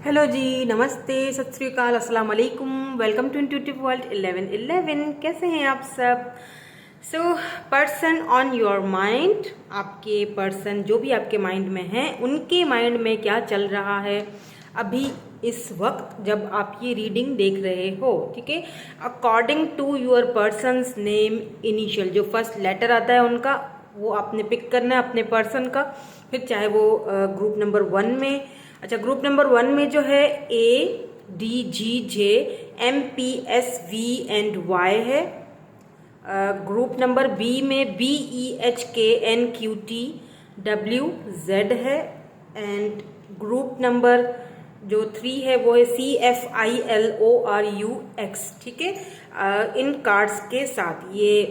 Hello जी, नमस्ते, सत श्री अकाल, अस्सलाम वालेकुम। Welcome to intuitive world 1111। कैसे हैं आप सब? So person on your mind, आपके पर्सन जो भी आपके माइंड में हैं, उनके माइंड में क्या चल रहा है अभी इस वक्त जब आप ये रीडिंग देख रहे हो। ठीक है, according to your person's name initial, जो फर्स्ट लेटर आता है उनका, वो आपने पिक करना है अपने पर्सन का। फिर चाहे वो ग्रुप नंबर 1 में, अच्छा ग्रुप नंबर 1 में जो है ADGJMPSVY है। ग्रुप नंबर बी में BEHKNQTWZ है। एंड ग्रुप नंबर जो 3 है वो है CFILORUX। ठीक है, इन कार्ड्स के साथ ये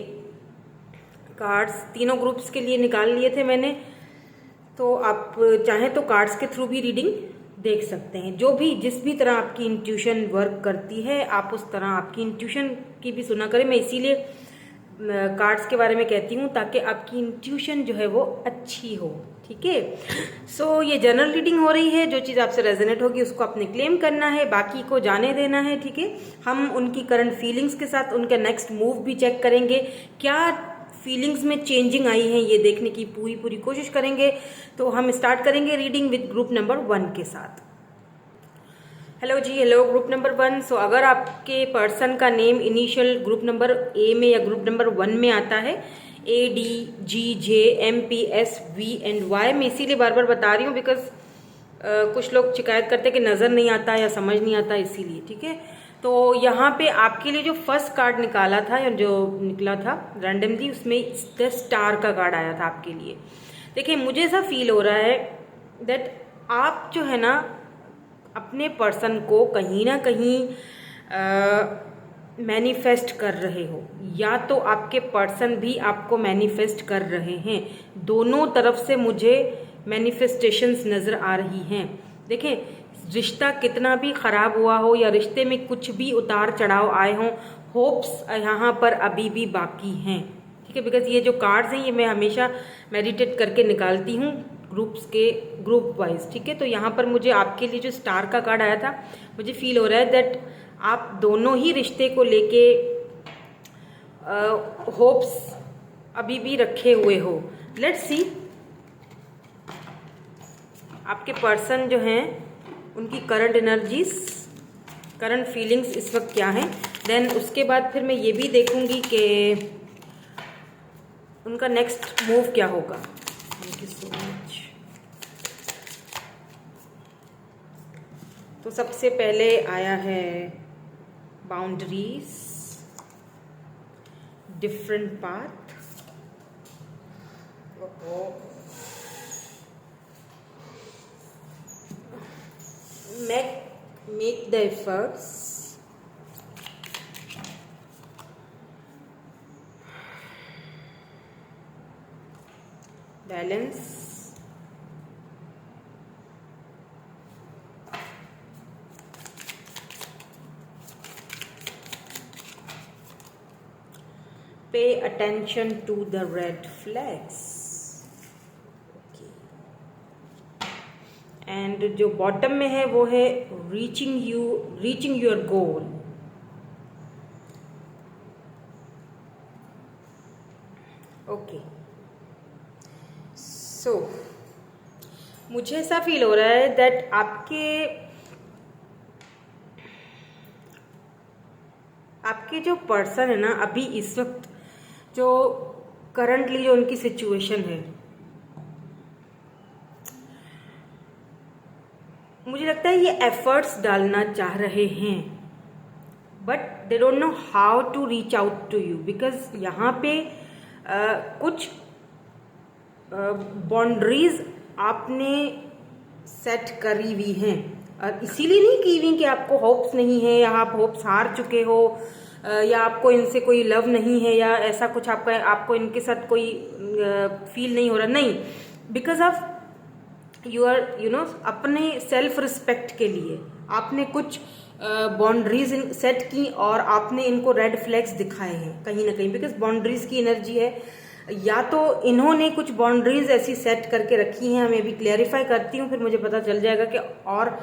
कार्ड्स तीनों ग्रुप्स के लिए निकाल लिए थे मैंने, तो आप चाहें तो कार्ड्स के थ्रू भी रीडिंग देख सकते हैं। जो भी जिस भी तरह आपकी इंट्यूशन वर्क करती है, आप उस तरह आपकी इंट्यूशन की भी सुना करें। मैं इसीलिए कार्ड्स के बारे में कहती हूँ ताकि आपकी इंट्यूशन जो है वो अच्छी हो। ठीक है, सो ये जनरल रीडिंग हो रही है। जो चीज़ आपसे रेजोनेट होगी उसको आपने क्लेम करना है, बाकी को जाने देना है। ठीक है, हम उनकी करंट फीलिंग्स के साथ उनका नेक्स्ट मूव भी चेक करेंगे, क्या फीलिंग्स में चेंजिंग आई है ये देखने की पूरी कोशिश करेंगे। तो हम स्टार्ट करेंगे रीडिंग विद ग्रुप नंबर 1 के साथ। हेलो जी, हेलो ग्रुप नंबर 1। सो अगर आपके पर्सन का name initial group number A में या ग्रुप नंबर 1 में आता है, ADGJMPSVY, मैं इसीलिए बार बार बता रही हूँ बिकॉज कुछ लोग शिकायत करते हैं कि नज़र नहीं आता या समझ नहीं आता, इसीलिए। ठीक है, तो यहाँ पे आपके लिए जो फर्स्ट कार्ड निकाला था या जो निकला था रैंडमली, उसमें द स्टार का कार्ड आया था आपके लिए। देखिए, मुझे ऐसा फील हो रहा है दैट आप जो है ना अपने पर्सन को कहीं ना कहीं मैनिफेस्ट कर रहे हो, या तो आपके पर्सन भी आपको मैनिफेस्ट कर रहे हैं। दोनों तरफ से मुझे मैनिफेस्टेशंस नज़र आ रही हैं। देखें, रिश्ता कितना भी ख़राब हुआ हो या रिश्ते में कुछ भी उतार चढ़ाव आए हों, होप्स यहाँ पर अभी भी बाकी हैं। ठीक है, बिकॉज ये जो कार्ड्स हैं ये मैं हमेशा मेडिटेट करके निकालती हूँ ग्रुप्स के ग्रुप वाइज। ठीक है, तो यहाँ पर मुझे आपके लिए जो स्टार का कार्ड आया था, मुझे फील हो रहा है दैट आप दोनों ही रिश्ते को लेके होप्स अभी भी रखे हुए हो। लेट्स सी आपके पर्सन जो हैं उनकी करंट एनर्जीज, करंट फीलिंग्स इस वक्त क्या हैं। देन उसके बाद फिर मैं ये भी देखूंगी कि उनका नेक्स्ट मूव क्या होगा। Thank you so much. तो सबसे पहले आया है boundaries, different path, make the efforts, balance, pay attention to the red flags, and जो बॉटम में है वो है रीचिंग योर गोल। ओके, सो मुझे ऐसा फील हो रहा है दैट आपके जो पर्सन है ना, अभी इस वक्त जो करंटली जो उनकी सिचुएशन है, मुझे लगता है ये एफर्ट्स डालना चाह रहे हैं, but they don't know how to reach out to you, because यहाँ पे कुछ बाउंड्रीज आपने सेट करी हुई हैं। इसीलिए नहीं की हुई कि आपको होप्स नहीं है या आप होप्स हार चुके हो या आपको इनसे कोई लव नहीं है या ऐसा कुछ आपको इनके साथ कोई फील नहीं हो रहा, नहीं। बिकॉज ऑफ अपने सेल्फ रिस्पेक्ट के लिए आपने कुछ बाउंड्रीज सेट की और आपने इनको रेड फ्लैग्स दिखाए हैं कहीं ना कहीं, बिकॉज बाउंड्रीज की एनर्जी है। या तो इन्होंने कुछ बाउंड्रीज ऐसी सेट करके रखी हैं, मैं भी क्लैरिफाई करती हूँ, फिर मुझे पता चल जाएगा कि और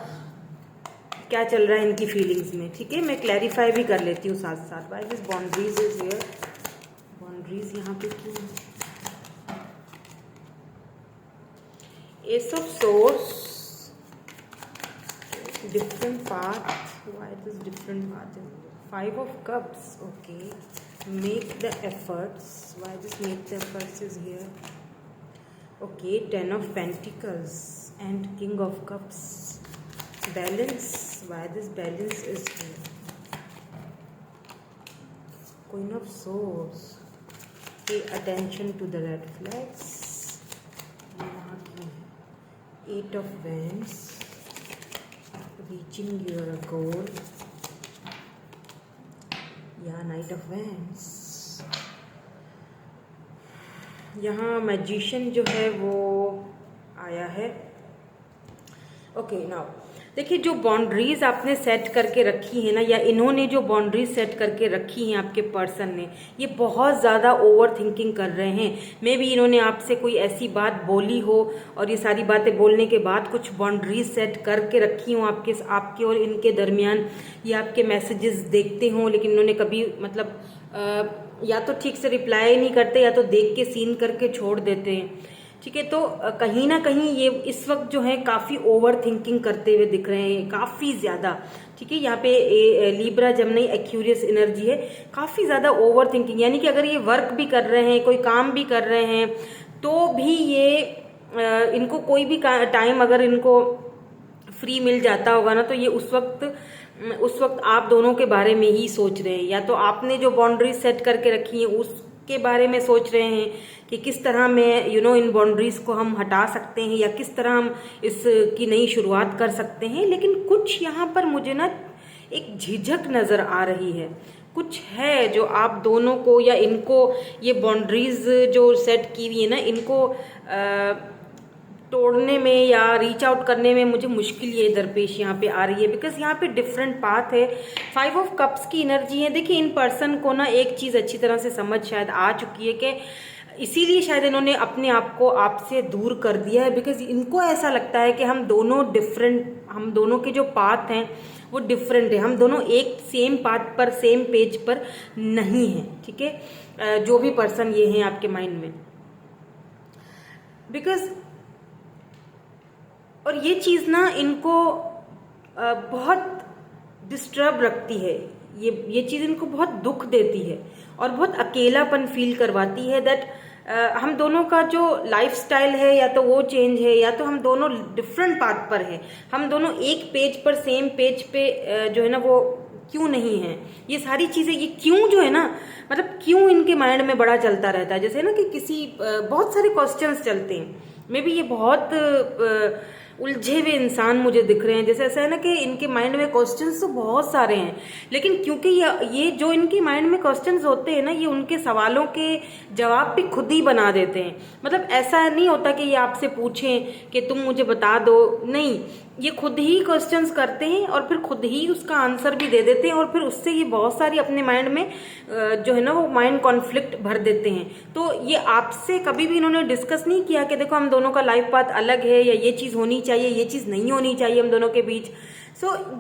क्या चल रहा है इनकी फीलिंग्स में, ठीक है। मैं क्लैरिफाई भी कर लेती हूँ साथ साथ। Why this boundaries is here, boundaries यहाँ पे क्यों? S of source, different path. Why this different path? Five of cups. Okay, make the efforts. Why this make the efforts is here? Okay, 10 of pentacles and king of cups. Balance. Why this balance is here? Queen of swords. Pay attention to the red flags. Eight of wands. Reaching your goal. या night of wands. यहाँ magician जो है वो आया है। Okay, now देखिए, जो boundaries आपने सेट करके रखी है ना, या इन्होंने जो बाउंड्रीज सेट करके रखी हैं आपके पर्सन ने, ये बहुत ज़्यादा ओवर थिंकिंग कर रहे हैं। मे भी इन्होंने आपसे कोई ऐसी बात बोली हो और ये सारी बातें बोलने के बाद कुछ बाउंड्रीज सेट करके रखी हों आपके और इनके दरमियान। ये आपके मैसेजेस देखते हों, लेकिन इन्होंने कभी मतलब या तो ठीक से रिप्लाई नहीं करते या तो देख के सीन करके छोड़ देते हैं, ठीक है। तो कहीं ना कहीं ये इस वक्त जो है काफ़ी ओवर थिंकिंग करते हुए दिख रहे हैं, काफ़ी ज़्यादा, ठीक है। यहाँ पे लीब्रा जमनी एक्यूरियस एनर्जी है, काफ़ी ज़्यादा ओवर थिंकिंग। यानी कि अगर ये वर्क भी कर रहे हैं, कोई काम भी कर रहे हैं, तो भी ये इनको कोई भी टाइम अगर इनको फ्री मिल जाता होगा ना, तो ये उस वक्त आप दोनों के बारे में ही सोच रहे हैं। या तो आपने जो बाउंड्रीज सेट करके रखी हैं उसके बारे में सोच रहे हैं कि किस तरह में इन बाउंड्रीज को हम हटा सकते हैं या किस तरह हम इसकी नई शुरुआत कर सकते हैं। लेकिन कुछ यहाँ पर मुझे ना एक झिझक नज़र आ रही है, कुछ है जो आप दोनों को या इनको, ये बाउंड्रीज जो सेट की हुई है ना, इनको तोड़ने में या रीच आउट करने में मुझे मुश्किल ये दरपेश यहाँ पे आ रही है। बिकॉज यहाँ पे डिफरेंट पाथ है, 5 ऑफ कप्स की एनर्जी है। देखिए, इन पर्सन को ना एक चीज़ अच्छी तरह से समझ शायद आ चुकी है कि इसीलिए शायद इन्होंने अपने आप को आपसे दूर कर दिया है। बिकॉज इनको ऐसा लगता है कि हम दोनों के जो पाथ हैं वो डिफरेंट है, हम दोनों एक सेम पाथ पर, सेम पेज पर नहीं हैं, ठीक है। जो भी पर्सन ये हैं आपके माइंड में, बिकॉज और ये चीज़ ना इनको बहुत डिस्टर्ब रखती है, ये चीज़ इनको बहुत दुख देती है और बहुत अकेलापन फील करवाती है। दैट हम दोनों का जो लाइफस्टाइल है या तो वो चेंज है, या तो हम दोनों डिफरेंट पाथ पर है, हम दोनों एक पेज पर, सेम पेज पे जो है ना वो क्यों नहीं है। ये सारी चीज़ें, ये क्यों जो है ना, मतलब क्यों इनके माइंड में बड़ा चलता रहता है। जैसे ना कि किसी बहुत सारे क्वेश्चंस चलते हैं, मे बी ये बहुत उलझे हुए इंसान मुझे दिख रहे हैं। जैसे ऐसा है ना कि इनके माइंड में क्वेश्चंस तो बहुत सारे हैं, लेकिन क्योंकि ये जो इनके माइंड में क्वेश्चंस होते हैं ना, ये उनके सवालों के जवाब भी खुद ही बना देते हैं। मतलब ऐसा नहीं होता कि ये आपसे पूछें कि तुम मुझे बता दो, नहीं, ये खुद ही क्वेश्चंस करते हैं और फिर खुद ही उसका आंसर भी दे देते हैं, और फिर उससे ये बहुत सारी अपने माइंड में जो है ना वो माइंड कॉन्फ्लिक्ट भर देते हैं। तो ये आपसे कभी भी इन्होंने डिस्कस नहीं किया कि देखो हम दोनों का लाइफ पाथ अलग है, या ये चीज़ होनी चाहिए, ये चीज़ नहीं होनी चाहिए हम दोनों के बीच।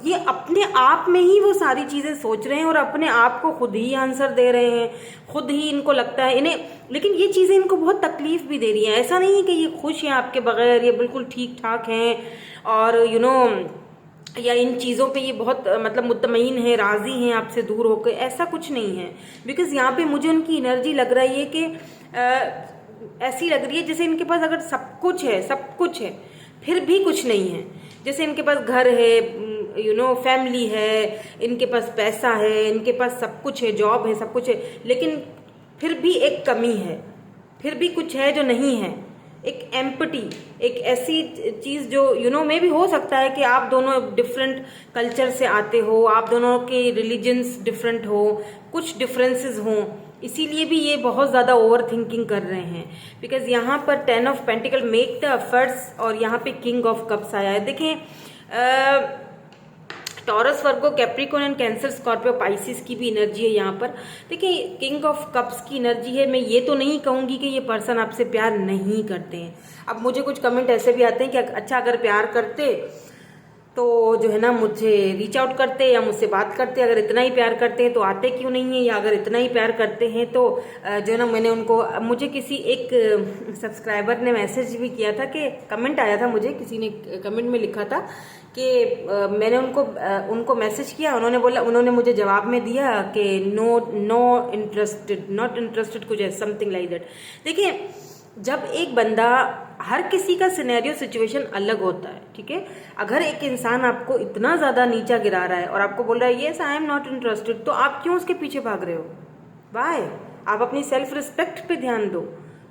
ये अपने आप में ही वो सारी चीज़ें सोच रहे हैं और अपने आप को खुद ही आंसर दे रहे हैं, खुद ही इनको लगता है इन्हें। लेकिन ये चीज़ें इनको बहुत तकलीफ भी दे रही हैं। ऐसा नहीं है कि ये खुश हैं आपके बगैर, ये बिल्कुल ठीक ठाक हैं और या इन चीज़ों पे ये बहुत मतलब मुतमईन है, राज़ी हैं आपसे दूर होकर, ऐसा कुछ नहीं है। बिकॉज यहाँ पे मुझे उनकी एनर्जी लग रही है कि ऐसी लग रही है जैसे इनके पास अगर सब कुछ है फिर भी कुछ नहीं है। जैसे इनके पास घर है, फैमिली है, इनके पास पैसा है, इनके पास सब कुछ है, जॉब है, सब कुछ है, लेकिन फिर भी एक कमी है, फिर भी कुछ है जो नहीं है। एक एम्पटी, एक ऐसी चीज़ जो में भी हो सकता है कि आप दोनों डिफरेंट कल्चर से आते हो, आप दोनों के रिलीजन्स डिफरेंट हो, कुछ डिफरेंसेस हों, इसीलिए भी ये बहुत ज़्यादा ओवर थिंकिंग कर रहे हैं। बिकॉज यहाँ पर 10 of pentacle, make the efforts, और यहाँ पे किंग ऑफ कप्स आया है। देखें, taurus, Virgo, Capricorn and cancer, Scorpio, Pisces की भी एनर्जी है यहाँ पर। देखिए, किंग ऑफ कप्स की एनर्जी है। मैं ये तो नहीं कहूँगी कि ये पर्सन आपसे प्यार नहीं करते हैं। अब मुझे कुछ कमेंट ऐसे भी आते हैं कि अच्छा अगर प्यार करते तो जो है ना मुझे रीच आउट करते या मुझसे बात करते। अगर इतना ही प्यार करते हैं तो आते क्यों नहीं है, या अगर इतना ही प्यार करते हैं तो जो है ना मैंने उनको, मुझे किसी एक सब्सक्राइबर ने मैसेज भी किया था कि कमेंट आया था, मुझे किसी ने कमेंट में लिखा था कि मैंने उनको मैसेज किया, उन्होंने मुझे जवाब में दिया कि नो इंटरेस्टेड, नॉट इंटरेस्टेड, कुछ है समथिंग लाइक दैट। देखिए, जब एक बंदा, हर किसी का सिनेरियो सिचुएशन अलग होता है, ठीक है। अगर एक इंसान आपको इतना ज्यादा नीचा गिरा रहा है और आपको बोल रहा है yes I am not interested, तो आप क्यों उसके पीछे भाग रहे हो? वाई? आप अपनी सेल्फ रिस्पेक्ट पे ध्यान दो,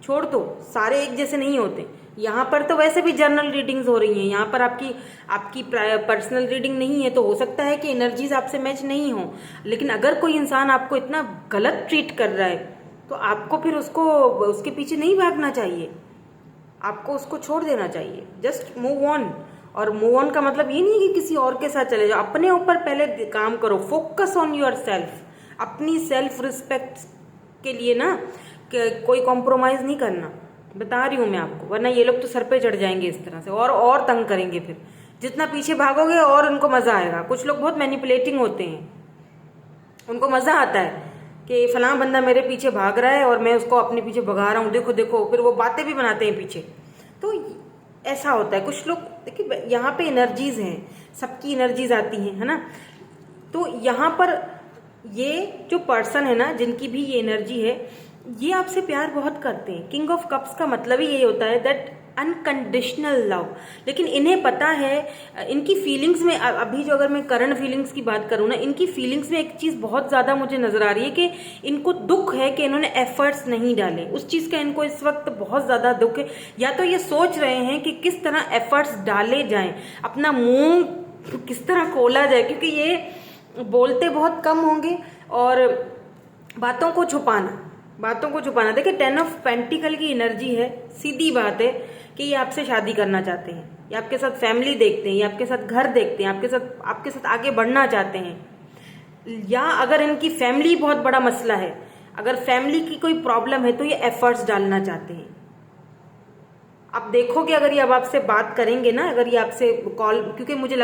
छोड़ दो। सारे एक जैसे नहीं होते। यहाँ पर तो वैसे भी जर्नल रीडिंग्स हो रही हैं, यहाँ पर आपकी पर्सनल रीडिंग नहीं है, तो हो सकता है कि एनर्जीज आपसे मैच नहीं हो। लेकिन अगर कोई इंसान आपको इतना गलत ट्रीट कर रहा है तो आपको फिर उसके पीछे नहीं भागना चाहिए, आपको उसको छोड़ देना चाहिए। Just move on. और मूव ऑन का मतलब ये नहीं कि किसी और के साथ चले जाओ, अपने ऊपर पहले काम करो, फोकस ऑन योर सेल्फ। अपनी सेल्फ रिस्पेक्ट के लिए ना कोई कॉम्प्रोमाइज नहीं करना, बता रही हूं मैं आपको, वरना ये लोग तो सर पे चढ़ जाएंगे इस तरह से और तंग करेंगे। फिर जितना पीछे भागोगे और उनको मजा आएगा। कुछ लोग बहुत मैनिपुलेटिंग होते हैं, उनको मजा आता है कि फलां बंदा मेरे पीछे भाग रहा है और मैं उसको अपने पीछे भगा रहा हूँ, देखो देखो, फिर वो बातें भी बनाते हैं पीछे। तो ऐसा होता है। कुछ लोग, देखिए यहाँ पे एनर्जीज हैं, सबकी एनर्जीज आती हैं, है ना। तो यहाँ पर ये जो पर्सन है ना, जिनकी भी ये एनर्जी है, ये आपसे प्यार बहुत करते हैं। किंग ऑफ कप्स का मतलब ही यही होता है, दैट अनकंडीशनल लव। लेकिन इन्हें पता है, इनकी फीलिंग्स में, अभी जो अगर मैं करंट फीलिंग्स की बात करूँ ना, इनकी फीलिंग्स में एक चीज बहुत ज्यादा मुझे नजर आ रही है कि इनको दुख है कि इन्होंने एफर्ट्स नहीं डाले। उस चीज का इनको इस वक्त बहुत ज्यादा दुख है। या तो ये सोच रहे हैं कि किस तरह एफर्ट्स डाले जाएं, अपना मुंह किस तरह खोला जाए, क्योंकि ये बोलते बहुत कम होंगे और बातों को छुपाना। देखिए 10 ऑफ पेंटिकल की एनर्जी है। सीधी बात है कि ये आपसे शादी करना चाहते हैं, ये आपके साथ फैमिली देखते हैं, ये आपके साथ घर देखते हैं, आपके साथ आगे बढ़ना चाहते हैं। या अगर इनकी फैमिली बहुत बड़ा मसला है, अगर फैमिली की कोई प्रॉब्लम है, तो ये एफर्ट्स डालना चाहते हैं। आप देखोगे, अगर ये अब आपसे बात करेंगे ना, अगर ये आपसे कॉल, क्योंकि मुझे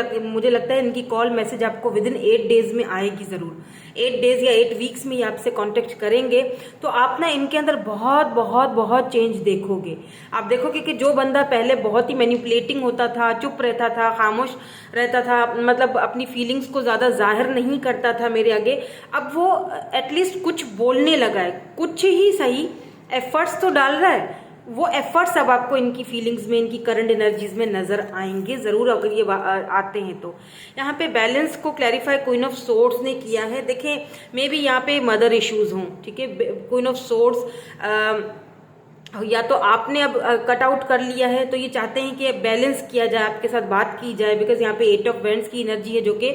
लगता है इनकी कॉल मैसेज आपको विदिन 8 डेज में आएगी जरूर। 8 डेज या 8 वीक्स में ये आपसे कांटेक्ट करेंगे, तो आप ना इनके अंदर बहुत बहुत बहुत चेंज देखोगे। आप देखोगे कि जो बंदा पहले बहुत ही मैनिपुलेटिंग होता था, चुप रहता था, खामोश रहता था, मतलब अपनी फीलिंग्स को ज्यादा जाहिर नहीं करता था मेरे आगे, अब वो एटलीस्ट कुछ बोलने लगा है, कुछ ही सही, एफर्ट्स तो डाल रहा है। वो एफर्ट्स अब आपको इनकी फीलिंग्स में, इनकी करंट एनर्जीज में नजर आएंगे जरूर, अगर ये आते हैं तो। यहाँ पे बैलेंस को क्लैरिफाई क्वीन ऑफ सोर्ड्स ने किया है। देखें, मे बी यहाँ पे मदर इश्यूज हों, ठीक है। क्वीन ऑफ सोर्ड्स, या तो आपने अब कट आउट कर लिया है, तो ये चाहते हैं कि बैलेंस किया जाए, आपके साथ बात की जाए, बिकॉज यहाँ पे 8 ऑफ वेंड्स की एनर्जी है जो कि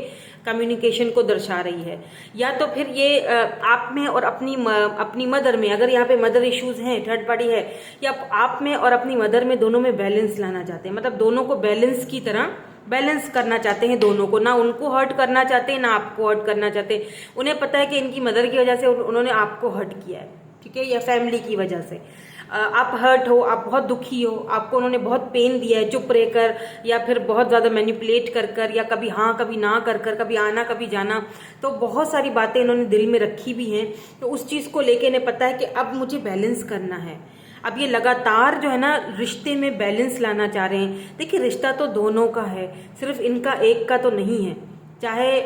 कम्युनिकेशन को दर्शा रही है। या तो फिर ये आप में और अपनी मदर में, अगर यहाँ पे मदर इश्यूज हैं, थर्ड पार्टी है, या आप में और अपनी मदर में, दोनों में बैलेंस लाना चाहते हैं। मतलब दोनों को बैलेंस की तरह बैलेंस करना चाहते हैं, दोनों को, ना उनको हर्ट करना चाहते हैं, ना आपको हर्ट करना चाहते हैं। उन्हें पता है कि इनकी मदर की वजह से उन्होंने आपको हर्ट किया है, ठीक है, या फैमिली की वजह से आप हर्ट हो, आप बहुत दुखी हो, आपको उन्होंने बहुत पेन दिया है चुप रहकर, या फिर बहुत ज्यादा मैनिपुलेट कर कर, या कभी हाँ कभी ना कर कर, कभी आना कभी जाना। तो बहुत सारी बातें इन्होंने दिल में रखी भी हैं। तो उस चीज को लेके इन्हें पता है कि अब मुझे बैलेंस करना है। अब ये लगातार जो है ना रिश्ते में बैलेंस लाना चाह रहे हैं। देखिए, रिश्ता तो दोनों का है, सिर्फ इनका एक का तो नहीं है। चाहे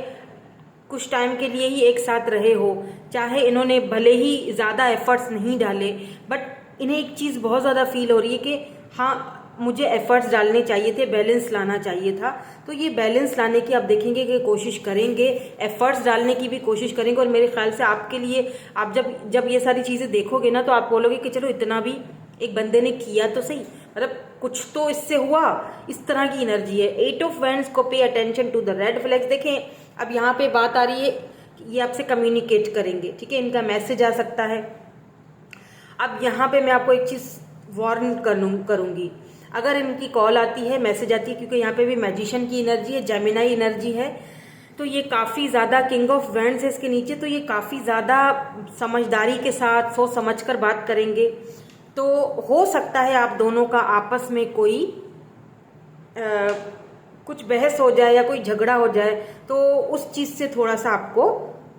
कुछ टाइम के लिए ही एक साथ रहे हो, चाहे इन्होंने भले ही ज्यादा एफर्ट्स नहीं डाले, बट इन्हें एक चीज बहुत ज्यादा फील हो रही है कि हाँ, मुझे एफर्ट्स डालने चाहिए थे, बैलेंस लाना चाहिए था। तो ये बैलेंस लाने की आप देखेंगे कि कोशिश करेंगे, एफर्ट्स डालने की भी कोशिश करेंगे। और मेरे ख्याल से आपके लिए, आप जब ये सारी चीजें देखोगे ना, तो आप बोलोगे कि चलो इतना भी एक बंदे ने किया तो सही, मतलब कुछ तो इससे हुआ। इस तरह की एनर्जी है। 8 ऑफ वैंड्स को pay attention to the red flags. देखें, अब यहाँ पे बात आ रही है, ये आपसे कम्युनिकेट करेंगे, ठीक है, इनका मैसेज आ सकता है। अब यहाँ पे मैं आपको एक चीज वार्न करूंगी, अगर इनकी कॉल आती है, मैसेज आती है, क्योंकि यहाँ पे भी मैजिशियन की एनर्जी है, जेमिनाई एनर्जी है, तो ये काफी ज्यादा किंग ऑफ वैंड्स है इसके नीचे, तो ये काफी ज्यादा समझदारी के साथ सोच समझकर बात करेंगे। तो हो सकता है आप दोनों का आपस में कोई कुछ बहस हो जाए या कोई झगड़ा हो जाए तो उस चीज से थोड़ा सा आपको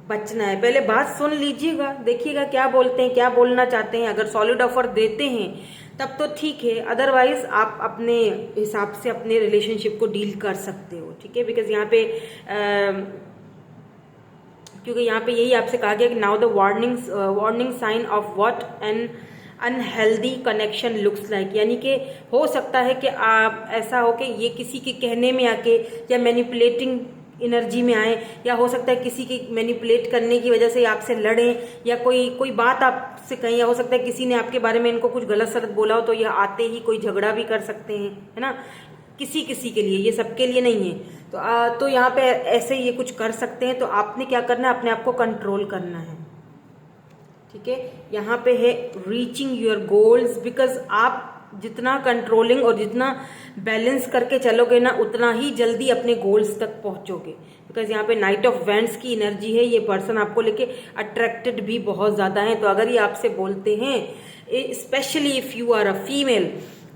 बचना है। पहले बात सुन लीजिएगा, देखिएगा क्या बोलते हैं, क्या बोलना चाहते हैं। अगर सॉलिड ऑफर देते हैं तब तो ठीक है, अदरवाइज आप अपने हिसाब से अपने रिलेशनशिप को डील कर सकते हो, ठीक है। बिकॉज यहाँ पे क्योंकि यहाँ पे यही आपसे कहा गया कि now the warning sign of what an unhealthy connection looks like, यानी कि हो सकता है कि आप ऐसा हो कि ये किसी के कहने में आके या मैनिपुलेटिंग एनर्जी में आए, या हो सकता है किसी की मैनिपुलेट करने की वजह से आपसे लड़ें, या कोई बात आपसे कहें, या हो सकता है किसी ने आपके बारे में इनको कुछ गलत सलत बोला हो तो यह आते ही कोई झगड़ा भी कर सकते हैं, है ना। किसी किसी के लिए, ये सबके लिए नहीं है। तो यहाँ पे ऐसे ये कुछ कर सकते हैं। तो आपने क्या करना है, अपने आप को कंट्रोल करना है, ठीक है। यहाँ पे है रीचिंग योर गोल्स, बिकॉज आप जितना कंट्रोलिंग और जितना बैलेंस करके चलोगे ना, उतना ही जल्दी अपने गोल्स तक पहुंचोगे। बिकॉज यहाँ पे नाइट ऑफ वैंड्स की एनर्जी है, ये पर्सन आपको लेके अट्रैक्टेड भी बहुत ज्यादा है। तो अगर ये आपसे बोलते हैं, especially if you are a female,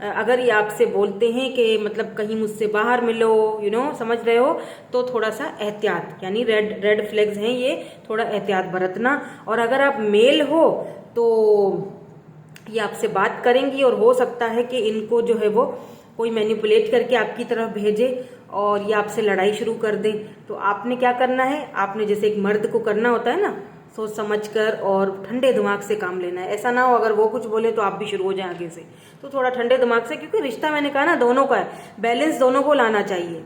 अगर ये आपसे बोलते हैं कि मतलब कहीं मुझसे बाहर मिलो, समझ रहे हो, तो थोड़ा सा एहतियात, यानी रेड फ्लैग्स हैं ये, थोड़ा एहतियात बरतना। और अगर आप मेल हो तो ये आपसे बात करेंगी और हो सकता है कि इनको जो है वो कोई मैनिपुलेट करके आपकी तरफ भेजे और ये आपसे लड़ाई शुरू कर दे। तो आपने क्या करना है, आपने जैसे एक मर्द को करना होता है ना, सोच समझकर और ठंडे दिमाग से काम लेना है। ऐसा ना हो अगर वो कुछ बोले तो आप भी शुरू हो जाए आगे से, तो थोड़ा ठंडे दिमाग से, क्योंकि रिश्ता मैंने कहा ना दोनों का है, बैलेंस दोनों को लाना चाहिए।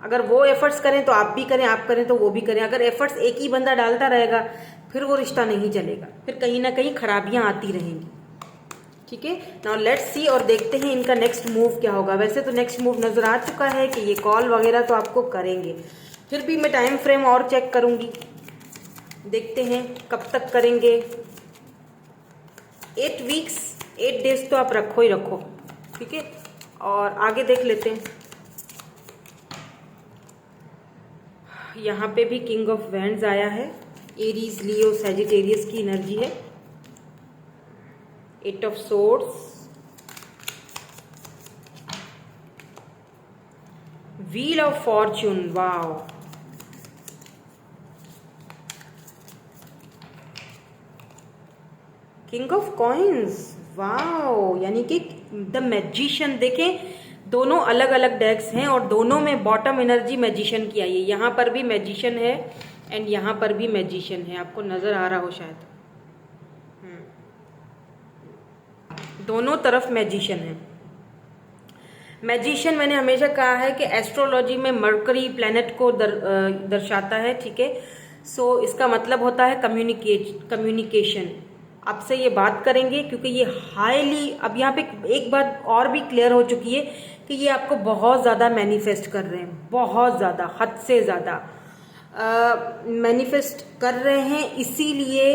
अगर वो एफर्ट्स करें तो आप भी करें, आप करें तो वो भी करें। अगर एफर्ट्स एक ही बंदा डालता रहेगा फिर वो रिश्ता नहीं चलेगा, फिर कहीं ना कहीं खराबियां आती रहेंगी, ठीक है। नाउ लेट्स सी, और देखते हैं इनका नेक्स्ट मूव क्या होगा। वैसे तो नेक्स्ट मूव नजर आ चुका है कि ये कॉल वगैरह तो आपको करेंगे, फिर भी मैं टाइम फ्रेम और चेक करूंगी, देखते हैं कब तक करेंगे। 8 वीक्स 8 डेज तो आप रखो ही रखो, ठीक है। और आगे देख लेते हैं। यहाँ पे भी किंग ऑफ वैंड्स आया है, एरीज, लियो, सैजिटेरियस की एनर्जी है। 8 of swords, wheel of Fortune, wow, king of coins, wow, यानी कि द मैजिशियन। देखें दोनों अलग अलग डेक्स हैं और दोनों में बॉटम एनर्जी मैजिशियन की आई है। यहाँ पर भी मैजिशियन है एंड यहाँ पर भी मैजिशियन है, आपको नजर आ रहा हो शायद, दोनों तरफ मैजिशियन है। मैजिशियन मैंने हमेशा कहा है कि एस्ट्रोलॉजी में मरकरी प्लैनेट को दर्शाता है, ठीक है। सो इसका मतलब होता है कम्युनिकेशन। आपसे ये बात करेंगे क्योंकि ये हाईली, अब यहाँ पे एक बात और भी क्लियर हो चुकी है कि ये आपको बहुत ज़्यादा मैनिफेस्ट कर रहे हैं, बहुत ज़्यादा, हद से ज़्यादा मैनिफेस्ट कर रहे हैं। इसीलिए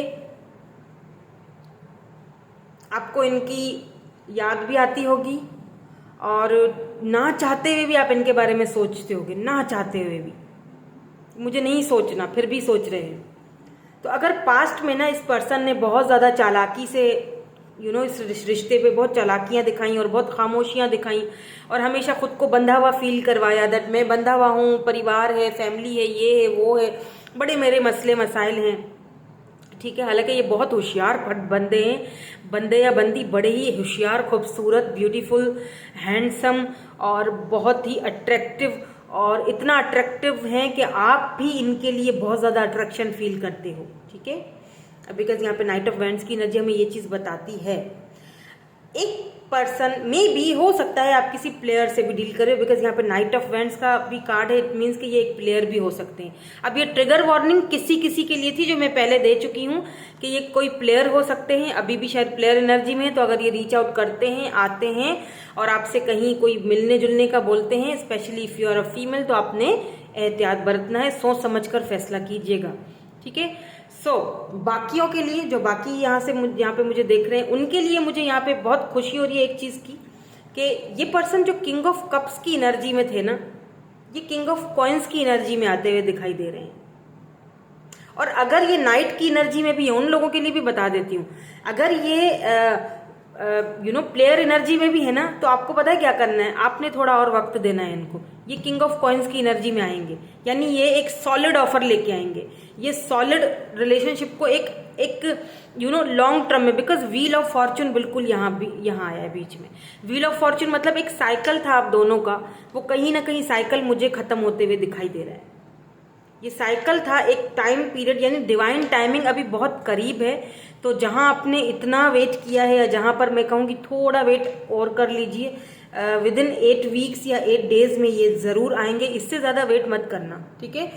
आपको इनकी याद भी आती होगी और ना चाहते हुए भी आप इनके बारे में सोचते होगे, ना चाहते हुए भी, मुझे नहीं सोचना फिर भी सोच रहे हैं। तो अगर पास्ट में ना इस पर्सन ने बहुत ज़्यादा चालाकी से इस रिश्ते पे बहुत चालाकियां दिखाई और बहुत खामोशियां दिखाई और हमेशा खुद को बंधा हुआ फील करवाया, दैट मैं बंधा हुआ हूँ, परिवार है, फैमिली है, ये है, वो है, बड़े मेरे मसले मसाइल हैं, ठीक है। हालांकि ये बहुत होशियार बंदे हैं, बंदे या बंदी बड़े ही होशियार, खूबसूरत, ब्यूटीफुल, हैंडसम और बहुत ही अट्रैक्टिव, और इतना अट्रैक्टिव हैं कि आप भी इनके लिए बहुत ज़्यादा अट्रैक्शन फील करते हो, ठीक है। बिकॉज यहाँ पे नाइट ऑफ वैंड्स की एनर्जी हमें ये चीज़ बताती है। एक पर्सन में भी हो सकता है आप किसी प्लेयर से भी डील करें, बिकॉज यहाँ पे नाइट ऑफ वैंड्स का भी कार्ड है, इट मीन्स कि ये एक प्लेयर भी हो सकते हैं। अब ये ट्रिगर वार्निंग किसी किसी के लिए थी जो मैं पहले दे चुकी हूँ कि ये कोई प्लेयर हो सकते हैं, अभी भी शायद प्लेयर एनर्जी में है। तो अगर ये रीच आउट करते हैं, आते हैं और आपसे कहीं कोई मिलने जुलने का बोलते हैं, especially if you are a female, तो आपने एहतियात बरतना है, सोच समझ कर फैसला कीजिएगा, ठीक है। सो बाकियों के लिए, जो बाकी यहाँ पे मुझे देख रहे हैं, उनके लिए मुझे यहाँ पे बहुत खुशी हो रही है एक चीज की कि ये पर्सन जो किंग ऑफ कप्स की एनर्जी में थे ना, ये किंग ऑफ कॉइन्स की एनर्जी में आते हुए दिखाई दे रहे हैं। और अगर ये नाइट की एनर्जी में भी है, उन लोगों के लिए भी बता देती हूँ, अगर ये प्लेयर एनर्जी में भी है ना, तो आपको पता है क्या करना है, आपने थोड़ा और वक्त देना है इनको। ये किंग ऑफ कॉइन्स की एनर्जी में आएंगे, यानी ये एक सॉलिड ऑफर लेके आएंगे, ये सॉलिड रिलेशनशिप को एक लॉन्ग टर्म में, बिकॉज व्हील ऑफ फॉर्चून बिल्कुल यहाँ आया है बीच में। व्हील ऑफ फॉर्चून मतलब एक साइकिल था आप दोनों का, वो कहीं ना कहीं साइकिल मुझे खत्म होते हुए दिखाई दे रहा है। ये साइकिल था एक टाइम पीरियड, यानी डिवाइन टाइमिंग अभी बहुत करीब है। तो जहां आपने इतना वेट किया है, या जहां पर मैं कहूँगी थोड़ा वेट और कर लीजिए, विद इन 8 वीक्स या 8 डेज में ये जरूर आएंगे। इससे ज्यादा वेट मत करना, ठीक है।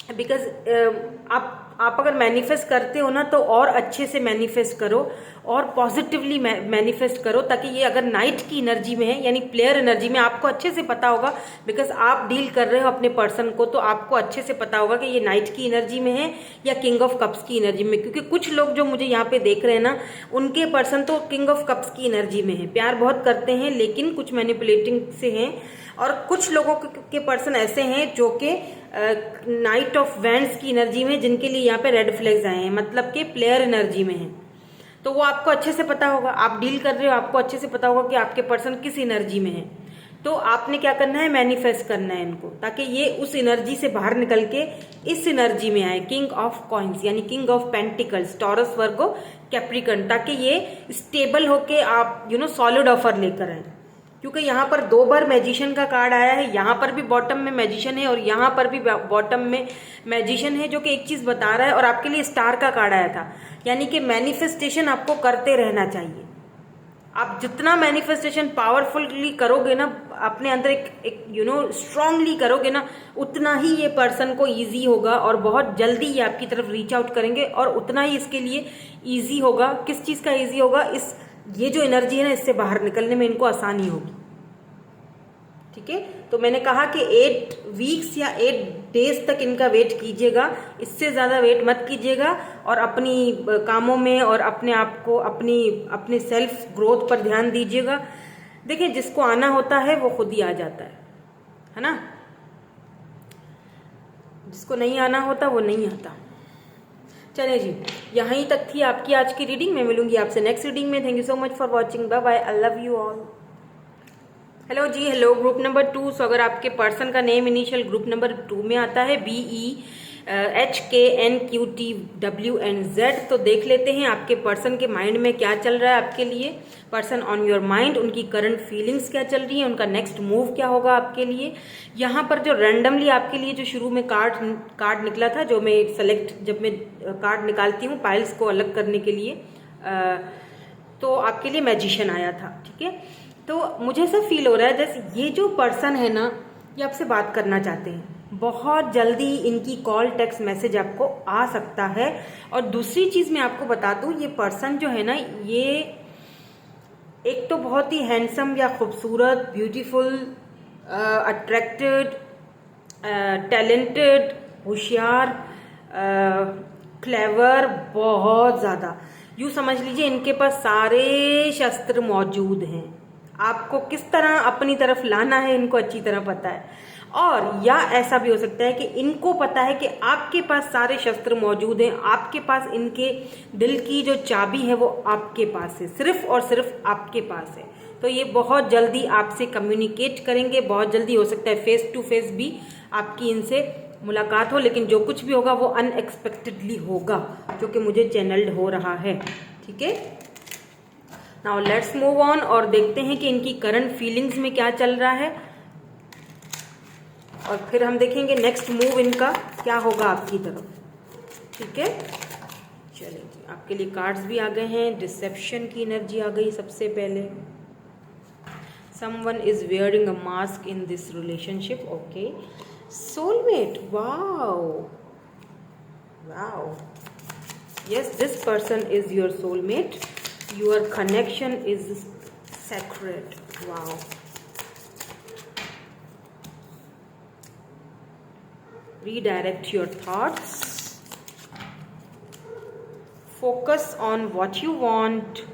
बिकॉज आप अगर मैनिफेस्ट करते हो ना, तो और अच्छे से मैनिफेस्ट करो और पॉजिटिवली मैनिफेस्ट करो, ताकि ये अगर नाइट की एनर्जी में है, यानी प्लेयर एनर्जी में, आपको अच्छे से पता होगा, बिकॉज आप डील कर रहे हो अपने पर्सन को, तो आपको अच्छे से पता होगा कि ये नाइट की एनर्जी में है या किंग ऑफ कप्स की एनर्जी में। क्योंकि कुछ लोग जो मुझे यहाँ पे देख रहे हैं ना, उनके पर्सन तो किंग ऑफ कप्स की एनर्जी में है, प्यार बहुत करते हैं, लेकिन कुछ मैनिपुलेटिंग से हैं। और कुछ लोगों के पर्सन ऐसे हैं जो कि नाइट ऑफ वैंड्स की एनर्जी में, जिनके लिए यहाँ पे रेड फ्लैग्स आए हैं, मतलब कि प्लेयर एनर्जी में है। तो वो आपको अच्छे से पता होगा, आप डील कर रहे हो, आपको अच्छे से पता होगा कि आपके पर्सन किस एनर्जी में है। तो आपने क्या करना है, मैनिफेस्ट करना है इनको, ताकि ये उस एनर्जी से बाहर निकल के इस एनर्जी में आए, किंग ऑफ कॉइन्स यानी king of pentacles, taurus, Virgo, Capricorn, ताकि ये स्टेबल होके आप सॉलिड ऑफर लेकर आए। क्योंकि यहाँ पर 2 बार मैजिशियन का कार्ड आया है, यहाँ पर भी बॉटम में मैजिशियन है और यहाँ पर भी बॉटम में मैजिशियन है, जो कि एक चीज बता रहा है। और आपके लिए स्टार का कार्ड आया था, यानी कि मैनिफेस्टेशन आपको करते रहना चाहिए। आप जितना मैनिफेस्टेशन पावरफुली करोगे ना, अपने अंदर एक स्ट्रांगली करोगे ना, उतना ही ये पर्सन को इजी होगा और बहुत जल्दी ये आपकी तरफ रीच आउट करेंगे, और उतना ही इसके लिए इजी होगा। किस चीज का इजी होगा, ये जो एनर्जी है ना, इससे बाहर निकलने में इनको आसानी होगी, ठीक है। तो मैंने कहा कि 8 वीक्स या 8 डेज तक इनका वेट कीजिएगा, इससे ज्यादा वेट मत कीजिएगा, और अपनी कामों में और अपने आप को अपने सेल्फ ग्रोथ पर ध्यान दीजिएगा। देखिए, जिसको आना होता है वो खुद ही आ जाता है ना। जिसको नहीं आना होता वो नहीं आता। चलिए जी, यहीं तक थी आपकी आज की रीडिंग। मैं मिलूंगी आपसे नेक्स्ट रीडिंग में। Thank you so much for watching. Bye bye, I love you all. Hello जी, हेलो। ग्रुप नंबर 2, सो अगर आपके पर्सन का नेम इनिशियल ग्रुप नंबर 2 में आता है, BEHKNQTWNZ, तो देख लेते हैं आपके पर्सन के माइंड में क्या चल रहा है आपके लिए। पर्सन ऑन योर माइंड, उनकी करंट फीलिंग्स क्या चल रही है, उनका नेक्स्ट मूव क्या होगा आपके लिए। यहाँ पर जो रैंडमली आपके लिए जो शुरू में कार्ड निकला था, जो मैं जब मैं कार्ड निकालती हूँ पाइल्स को अलग करने के लिए, तो आपके लिए मैजिशियन आया था, ठीक है। तो मुझे ऐसा फील हो रहा है जैसे ये जो पर्सन है ना, ये आपसे बात करना चाहते हैं। बहुत जल्दी इनकी कॉल, टेक्स्ट मैसेज आपको आ सकता है। और दूसरी चीज मैं आपको बता दूं, ये पर्सन जो है ना, ये एक तो बहुत ही हैंडसम या खूबसूरत, ब्यूटीफुल, अट्रैक्टेड, टैलेंटेड, होशियार, क्लेवर, बहुत ज्यादा, यूं समझ लीजिए इनके पास सारे शस्त्र मौजूद हैं। आपको किस तरह अपनी तरफ लाना है इनको अच्छी तरह पता है। और या ऐसा भी हो सकता है कि इनको पता है कि आपके पास सारे शस्त्र मौजूद हैं, आपके पास इनके दिल की जो चाबी है वो आपके पास है, सिर्फ और सिर्फ आपके पास है। तो ये बहुत जल्दी आपसे कम्युनिकेट करेंगे, बहुत जल्दी हो सकता है फेस टू फेस भी आपकी इनसे मुलाकात हो, लेकिन जो कुछ भी होगा वो अनएक्सपेक्टेडली होगा, जो कि मुझे चैनल्ड हो रहा है, ठीक है। नाउ लेट्स मूव ऑन और देखते हैं कि इनकी करंट फीलिंग्स में क्या चल रहा है, और फिर हम देखेंगे नेक्स्ट मूव इनका क्या होगा आपकी तरफ, ठीक है। चलिए, आपके लिए कार्ड्स भी आ गए हैं। डिसेप्शन की एनर्जी आ गई सबसे पहले। Someone is wearing a mask in this relationship, okay. Soulmate, wow wow, yes, this person is your soulmate. Your connection is sacred. Wow. Redirect your thoughts. Focus on what you want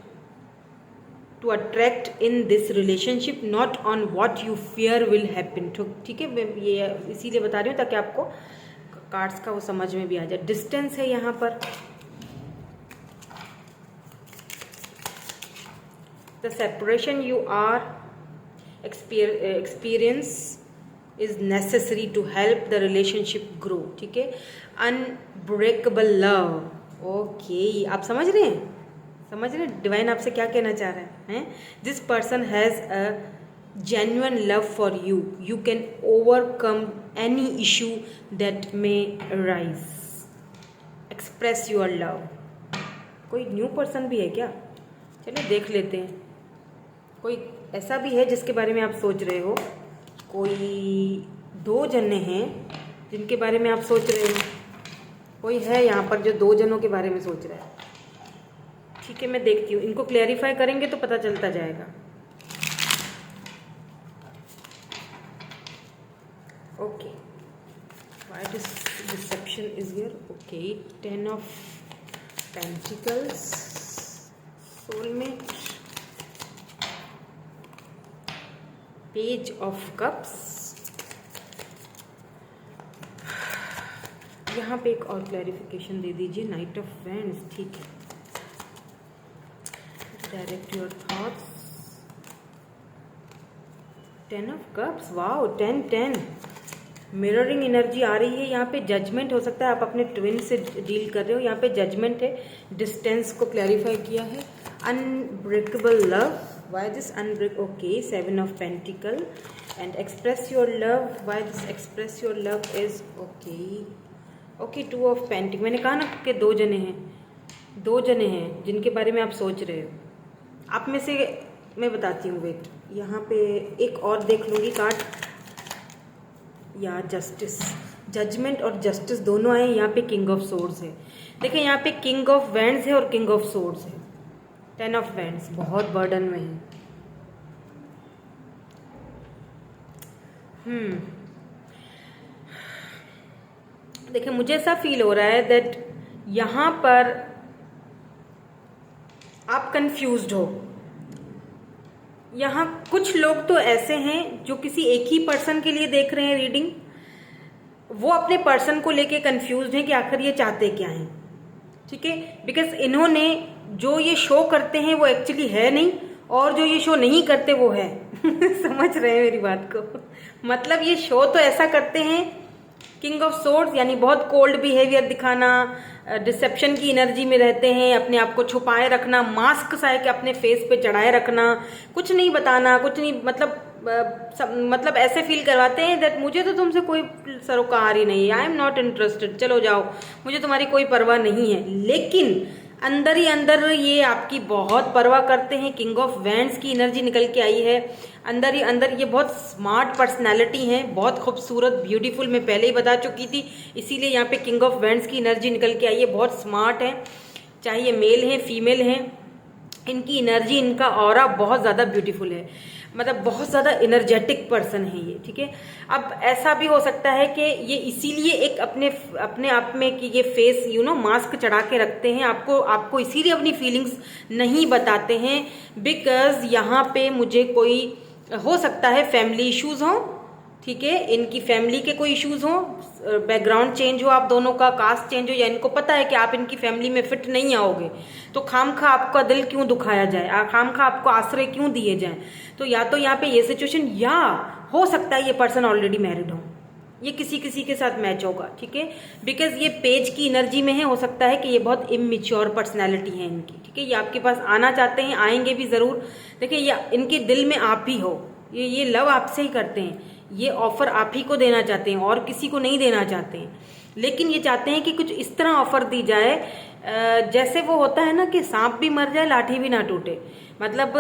to attract in this relationship, not on what you fear will happen. ठीक है, मैं ये इसीलिए बता रही हूँ ताकि आपको कार्ड्स का वो समझ में भी आ जाए। डिस्टेंस है यहाँ पर, the separation you are experience is necessary to help the relationship grow, ठीक है। अनब्रेकेबल लव, ओके, आप समझ रहे हैं, समझ रहे हैं डिवाइन आपसे क्या कहना चाह रहे हैं। This person has a genuine love for you, you can overcome any issue that may arise, express your love। कोई न्यू पर्सन भी है क्या? चलो देख लेते हैं। कोई ऐसा भी है जिसके बारे में आप सोच रहे हो, कोई 2 जने हैं जिनके बारे में आप सोच रहे हो, कोई है यहाँ पर जो 2 जनों के बारे में सोच रहा है। ठीक है, मैं देखती हूँ, इनको क्लैरिफाई करेंगे तो पता चलता जाएगा। Okay, why this deception is here? Okay, 10 of Pentacles, soulmate, Page of Cups। यहाँ पे एक और क्लैरिफिकेशन दे दीजिए, नाइट ऑफ वैंड्स, ठीक है। Direct your thoughts, 10 of cups, wow, 10 mirroring energy आ रही है। यहाँ पे जजमेंट हो सकता है, आप अपने ट्विन से डील कर रहे हो, यहाँ पे जजमेंट है, डिस्टेंस को क्लैरिफाई किया है। Unbreakable love, why this unbreak, okay, 7 of pentacle and express your love, why this express your love is okay 2 of pentacle. मैंने कहा ना कि 2 जने हैं, 2 जने हैं जिनके बारे में आप सोच रहे हो। आप में से मैं बताती हूँ, वेट, यहाँ पे एक और देख लूँगी कार्ड, या जस्टिस, जजमेंट और जस्टिस दोनों आए। यहाँ पे किंग ऑफ सोर्ड्स है, देखिए यहाँ पे किंग ऑफ वैंड्स है और किंग ऑफ सोर्ड्स है। 10 ऑफ वैंड्स बहुत बर्डन में है। देखिए मुझे ऐसा फील हो रहा है दैट यहाँ पर आप कंफ्यूज्ड हो। यहाँ कुछ लोग तो ऐसे हैं जो किसी एक ही पर्सन के लिए देख रहे हैं रीडिंग, वो अपने पर्सन को लेके कंफ्यूज्ड हैं कि आखिर ये चाहते क्या हैं, ठीक है। बिकॉज इन्होंने जो ये शो करते हैं वो एक्चुअली है नहीं, और जो ये शो नहीं करते वो है। समझ रहे हैं मेरी बात को? मतलब ये शो तो ऐसा करते हैं, किंग ऑफ सोर्ड्स यानी बहुत कोल्ड बिहेवियर दिखाना, डिसेप्शन की एनर्जी में रहते हैं, अपने आप को छुपाए रखना, मास्क सा के अपने फेस पे चढ़ाए रखना, कुछ नहीं बताना, कुछ नहीं, मतलब ऐसे फील करवाते हैं दैट मुझे तो तुमसे कोई सरोकार ही नहीं है, आई एम नॉट इंटरेस्टेड, चलो जाओ, मुझे तुम्हारी कोई परवाह नहीं है। लेकिन अंदर ही अंदर ये आपकी बहुत परवाह करते हैं। किंग ऑफ वैंड्स की एनर्जी निकल के आई है, अंदर ही अंदर ये बहुत स्मार्ट पर्सनालिटी हैं, बहुत खूबसूरत, ब्यूटीफुल, मैं पहले ही बता चुकी थी, इसीलिए यहाँ पे किंग ऑफ वैंड्स की एनर्जी निकल के आई है। बहुत स्मार्ट है, चाहे ये मेल हैं फीमेल हैं, इनकी एनर्जी, इनका ऑरा बहुत ज़्यादा ब्यूटीफुल है, मतलब बहुत ज़्यादा एनर्जेटिक पर्सन है ये, ठीक है। अब ऐसा भी हो सकता है कि ये इसीलिए एक अपने आप में कि ये फेस मास्क चढ़ा के रखते हैं, आपको इसीलिए अपनी फीलिंग्स नहीं बताते हैं, बिकॉज यहाँ पे मुझे कोई हो सकता है फैमिली इश्यूज हों, ठीक है, इनकी फैमिली के कोई इश्यूज हों, बैकग्राउंड चेंज हो आप दोनों का, कास्ट चेंज हो, या इनको पता है कि आप इनकी फैमिली में फिट नहीं आओगे, तो खामखा आपका दिल क्यों दुखाया जाए, खामखा आपको आश्रय क्यों दिए जाए। तो या तो यहाँ पे ये सिचुएशन, या हो सकता है ये पर्सन ऑलरेडी मैरिड हो, ये किसी के साथ मैच होगा, ठीक है, बिकॉज ये पेज की एनर्जी में है। हो सकता है कि ये बहुत इमेच्योर पर्सनैलिटी है इनकी, ठीक है, ये आपके पास आना चाहते हैं, आएंगे भी ज़रूर। देखिए ये इनके दिल में आप ही हो, ये लव आपसे ही करते हैं, ये ऑफर आप ही को देना चाहते हैं और किसी को नहीं देना चाहते हैं, लेकिन ये चाहते हैं कि कुछ इस तरह ऑफर दी जाए जैसे वो होता है ना कि सांप भी मर जाए लाठी भी ना टूटे, मतलब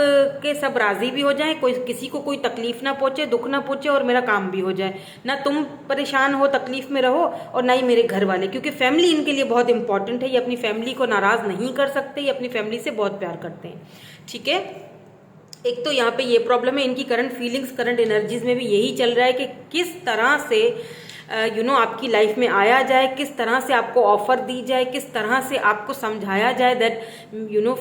कि सब राजी भी हो जाए, कोई किसी को कोई तकलीफ ना पहुंचे, दुख ना पहुंचे, और मेरा काम भी हो जाए, ना तुम परेशान हो तकलीफ में रहो और ना ही मेरे घर वाले, क्योंकि फैमिली इनके लिए बहुत इंपॉर्टेंट है। ये अपनी फैमिली को नाराज नहीं कर सकते, ये अपनी फैमिली से बहुत प्यार करते हैं, ठीक है। एक तो यहाँ पे ये प्रॉब्लम है, इनकी करंट फीलिंग्स, करंट एनर्जीज में भी यही चल रहा है कि किस तरह से आपकी लाइफ में आया जाए, किस तरह से आपको ऑफर दी जाए, किस तरह से आपको समझाया जाए दैट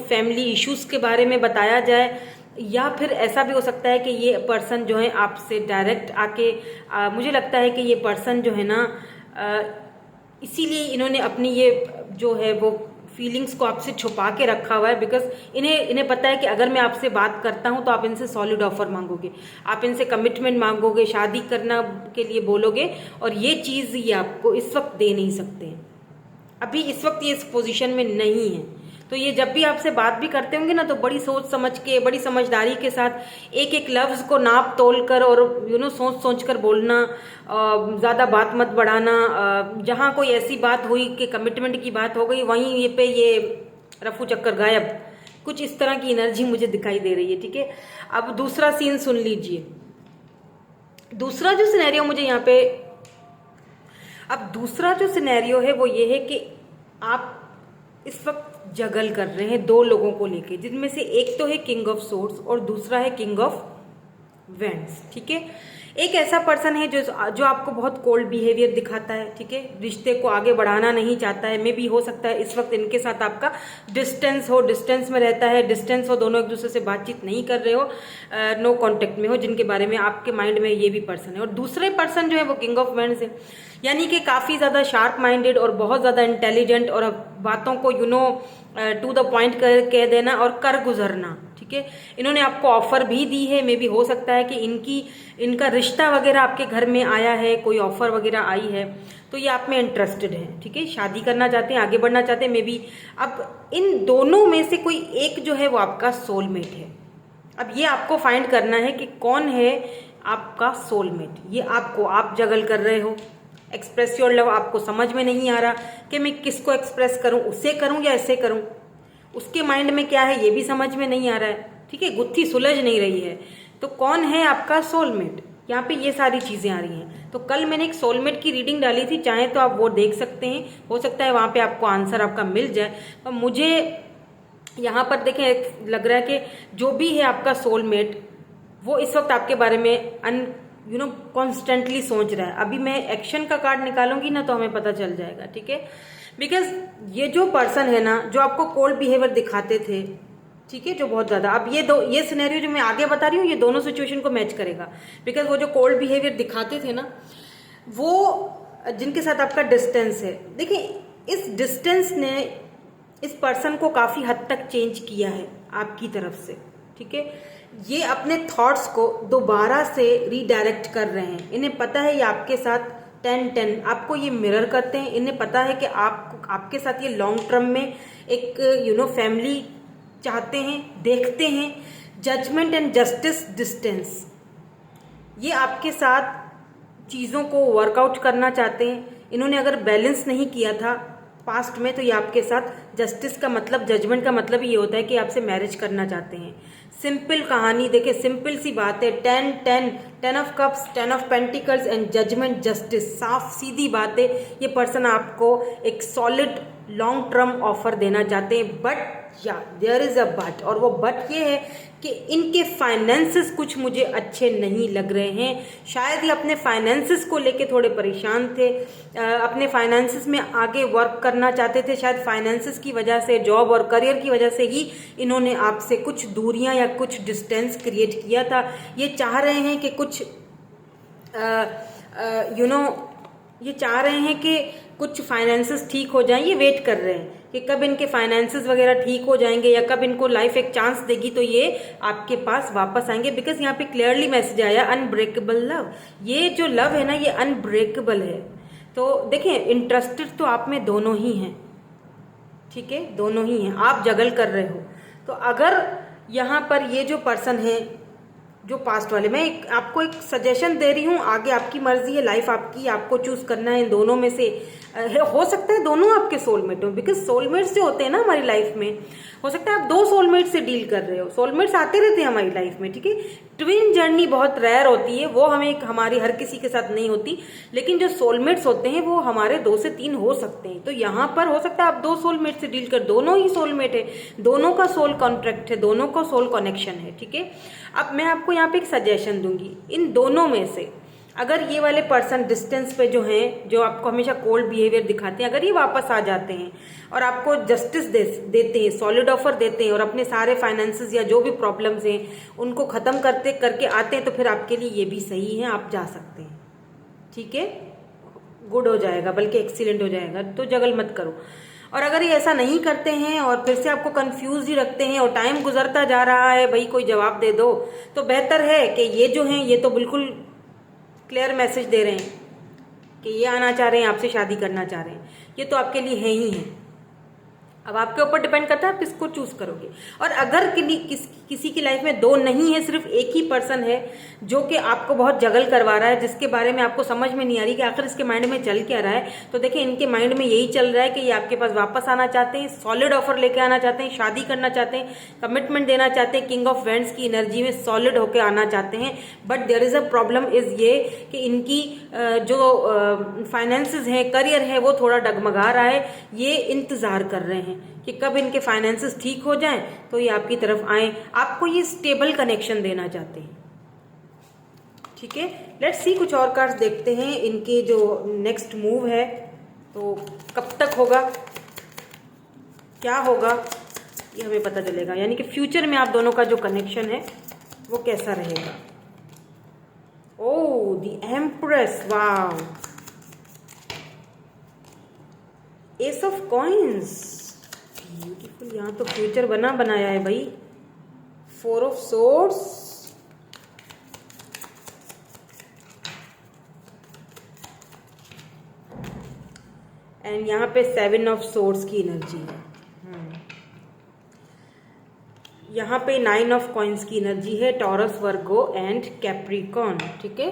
फैमिली इश्यूज के बारे में बताया जाए, या फिर ऐसा भी हो सकता है कि ये पर्सन जो है आपसे डायरेक्ट आके मुझे लगता है कि ये पर्सन जो है ना इसीलिए इन्होंने अपनी ये जो है वो फीलिंग्स को आपसे छुपा के रखा हुआ है, बिकॉज इन्हें पता है कि अगर मैं आपसे बात करता हूं तो आप इनसे सॉलिड ऑफर मांगोगे, आप इनसे कमिटमेंट मांगोगे, शादी करना के लिए बोलोगे, और ये चीज़ ये आपको इस वक्त दे नहीं सकते हैं। अभी इस वक्त ये इस पोजीशन में नहीं है। तो ये जब भी आपसे बात भी करते होंगे ना, तो बड़ी सोच समझ के, बड़ी समझदारी के साथ एक एक लफ्ज़ को नाप तोल कर और सोच सोच कर बोलना, ज़्यादा बात मत बढ़ाना। जहाँ कोई ऐसी बात हुई कि कमिटमेंट की बात हो गई, वहीं ये रफू चक्कर गायब, कुछ इस तरह की एनर्जी मुझे दिखाई दे रही है। ठीक है, अब दूसरा सीन सुन लीजिए। दूसरा जो सिनेरियो मुझे यहाँ पे, अब दूसरा जो सिनेरियो है वो ये है कि आप इस वक्त जगल कर रहे हैं दो लोगों को लेके, जिनमें से एक तो है किंग ऑफ सोर्ड्स और दूसरा है किंग ऑफ वेंड्स। ठीक है, एक ऐसा पर्सन है जो आपको बहुत कोल्ड बिहेवियर दिखाता है। ठीक है, रिश्ते को आगे बढ़ाना नहीं चाहता है। मे भी हो सकता है इस वक्त इनके साथ आपका डिस्टेंस में रहता है, डिस्टेंस हो, दोनों एक दूसरे से बातचीत नहीं कर रहे हो, नो कांटेक्ट में हो, जिनके बारे में आपके माइंड में ये भी पर्सन है। और दूसरे पर्सन जो है वो किंग ऑफ वेंड्स है, यानी कि काफ़ी ज़्यादा शार्प माइंडेड और बहुत ज़्यादा इंटेलिजेंट, और बातों को टू द पॉइंट कह देना और कर गुजरना। ठीक है, इन्होंने आपको ऑफर भी दी है। मे भी हो सकता है कि इनका रिश्ता वगैरह आपके घर में आया है, कोई ऑफर वगैरह आई है, तो ये आप में इंटरेस्टेड है। ठीक है, शादी करना चाहते हैं, आगे बढ़ना चाहते हैं। मे बी अब इन दोनों में से कोई एक जो है वो आपका सोलमेट है। अब ये आपको फाइंड करना है कि कौन है आपका सोलमेट। ये आप जगल कर रहे हो, एक्सप्रेस योर लव आपको समझ में नहीं आ रहा कि मैं किसको एक्सप्रेस करूं, उससे करूं या ऐसे करूं, उसके माइंड में क्या है ये भी समझ में नहीं आ रहा है। ठीक है, गुत्थी सुलझ नहीं रही है। तो कौन है आपका सोलमेट, यहाँ पे ये सारी चीजें आ रही हैं। तो कल मैंने एक सोलमेट की रीडिंग डाली थी, चाहे तो आप वो देख सकते हैं, हो सकता है वहां पे आपको आंसर आपका मिल जाए। पर मुझे यहाँ पर देखें लग रहा है कि जो भी है आपका सोलमेट, वो इस वक्त आपके बारे में कॉन्स्टेंटली सोच रहा है। अभी मैं एक्शन का कार्ड निकालूंगी ना तो हमें पता चल जाएगा। ठीक है, बिकॉज ये जो पर्सन है ना, जो आपको कोल्ड बिहेवियर दिखाते थे, ठीक है, जो बहुत ज्यादा, अब ये सिनेरियो जो मैं आगे बता रही हूँ ये दोनों सिचुएशन को मैच करेगा। बिकॉज वो जो कोल्ड बिहेवियर दिखाते थे ना, वो जिनके साथ आपका डिस्टेंस है, देखिए इस डिस्टेंस ने इस पर्सन को काफी हद तक चेंज किया है आपकी तरफ से। ठीक है, ये अपने थॉट्स को दोबारा से रीडायरेक्ट कर रहे हैं। इन्हें पता है ये आपके साथ 10-10 आपको ये मिरर करते हैं। इन्हें पता है कि आपके साथ ये लॉन्ग टर्म में एक फैमिली चाहते हैं, देखते हैं। जजमेंट एंड जस्टिस डिस्टेंस, ये आपके साथ चीज़ों को वर्कआउट करना चाहते हैं। इन्होंने अगर बैलेंस नहीं किया था पास्ट में, तो ये आपके साथ जस्टिस का मतलब, जजमेंट का मतलब ये होता है कि आपसे मैरिज करना चाहते हैं। सिंपल कहानी देखिए, सिंपल सी बात है, 10 of cups, 10 of pentacles and judgement justice, साफ सीधी बात है। ये पर्सन आपको एक सॉलिड लॉन्ग टर्म ऑफर देना चाहते हैं, but there is a but, और वो बट ये है कि इनके फाइनेंसेस कुछ मुझे अच्छे नहीं लग रहे हैं। शायद ये अपने फाइनेंसेस को लेके थोड़े परेशान थे, अपने फाइनेंसेस में आगे वर्क करना चाहते थे। शायद फाइनेंसेस की वजह से, जॉब और करियर की वजह से ही इन्होंने आपसे कुछ दूरियां या कुछ डिस्टेंस क्रिएट किया था। ये चाह रहे हैं कि कुछ ये चाह रहे हैं कि कुछ फाइनेंसेस ठीक हो जाएं। ये वेट कर रहे हैं कि कब इनके फाइनेंसेस वगैरह ठीक हो जाएंगे या कब इनको लाइफ एक चांस देगी तो ये आपके पास वापस आएंगे। बिकॉज यहाँ पे क्लियरली मैसेज आया अनब्रेकेबल लव। ये जो लव है ना, ये अनब्रेकेबल है। तो देखिए, इंटरेस्टेड तो आप में दोनों ही हैं। ठीक है, दोनों ही हैं, आप जगल कर रहे हो। तो अगर यहाँ पर ये जो पर्सन है, जो पास्ट वाले, मैं आपको एक सजेशन दे रही हूँ, आगे आपकी मर्जी है, लाइफ आपकी, आपको चूज करना है इन दोनों में से। हो सकता है दोनों आपके सोलमेट हो, बिकॉज सोलमेट्स जो होते हैं ना हमारी लाइफ में, हो सकता है आप 2 सोलमेट से डील कर रहे हो। सोलमेट्स आते रहते हैं हमारी लाइफ में। ठीक है, ट्विन जर्नी बहुत रेयर होती है, वो हमारी हर किसी के साथ नहीं होती, लेकिन जो सोलमेट्स होते हैं वो हमारे 2 से 3 हो सकते हैं। तो यहाँ पर हो सकता है आप 2 सोलमेट से डील कर, दोनों ही सोलमेट है, दोनों का सोल कॉन्ट्रैक्ट है, दोनों का सोल कनेक्शन है। ठीक है, अब मैं आपको यहाँ पे एक सजेशन दूंगी, इन दोनों में से अगर ये वाले पर्सन डिस्टेंस पे जो हैं, जो आपको हमेशा कोल्ड बिहेवियर दिखाते हैं, अगर ये वापस आ जाते हैं और आपको जस्टिस देते हैं, सॉलिड ऑफर देते हैं और अपने सारे फाइनेंसेस या जो भी प्रॉब्लम्स हैं उनको खत्म करके आते हैं, तो फिर आपके लिए ये भी सही है, आप जा सकते हैं। ठीक है, गुड हो जाएगा, बल्कि एक्सीलेंट हो जाएगा। तो जगल मत करो। और अगर ये ऐसा नहीं करते हैं और फिर से आपको कंफ्यूज ही रखते हैं और टाइम गुजरता जा रहा है, भाई कोई जवाब दे दो, तो बेहतर है कि ये जो हैं ये तो बिल्कुल क्लियर मैसेज दे रहे हैं कि ये आना चाह रहे हैं, आपसे शादी करना चाह रहे हैं, ये तो आपके लिए है ही है। अब आपके ऊपर डिपेंड करता है आप किसको चूज करोगे। और अगर किसी की लाइफ में दो नहीं है, सिर्फ एक ही पर्सन है जो कि आपको बहुत जगल करवा रहा है, जिसके बारे में आपको समझ में नहीं आ रही कि आखिर इसके माइंड में चल क्या रहा है, तो देखिए इनके माइंड में यही चल रहा है कि ये आपके पास वापस आना चाहते हैं, सॉलिड ऑफर लेके आना चाहते हैं, शादी करना चाहते हैं, कमिटमेंट देना चाहते हैं, किंग ऑफ वैंड्स की एनर्जी में सॉलिड होकर आना चाहते हैं। But there is a problem is ये कि इनकी जो फाइनेंसेस है, करियर है, वो थोड़ा डगमगा रहा है। ये इंतजार कर रहे हैं कि कब इनके फाइनेंसेस ठीक हो जाएं तो ये आपकी तरफ आए, आपको ये स्टेबल कनेक्शन देना चाहते हैं। ठीक है, लेट्स सी कुछ और कार्ड्स देखते हैं, इनके जो नेक्स्ट मूव है तो कब तक होगा, क्या होगा, ये हमें पता चलेगा। यानी कि फ्यूचर में आप दोनों का जो कनेक्शन है वो कैसा रहेगा। Oh, the empress, wow, ace of coins, beautiful. यहाँ तो फ्यूचर बना बनाया है भाई। फोर ऑफ सोर्ड्स, एंड यहाँ पे सेवन ऑफ सोर्ड्स की एनर्जी है। यहाँ पे नाइन ऑफ कॉइन्स की एनर्जी है, टॉरस, वर्गो एंड कैप्रिकॉन। ठीक है,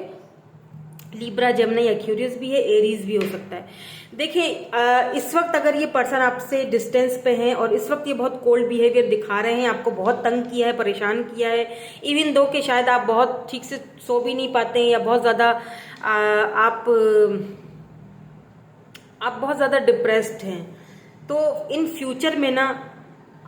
लिब्रा, जेमिनी, एक्वेरियस भी है, एरीज भी हो सकता है। देखिए इस वक्त अगर ये पर्सन आपसे डिस्टेंस पे है और इस वक्त ये बहुत कोल्ड बिहेवियर दिखा रहे हैं, आपको बहुत तंग किया है, परेशान किया है, इवन दो कि शायद आप बहुत ठीक से सो भी नहीं पाते हैं या बहुत ज़्यादा आप बहुत ज़्यादा डिप्रेस्ड हैं, तो इन फ्यूचर में ना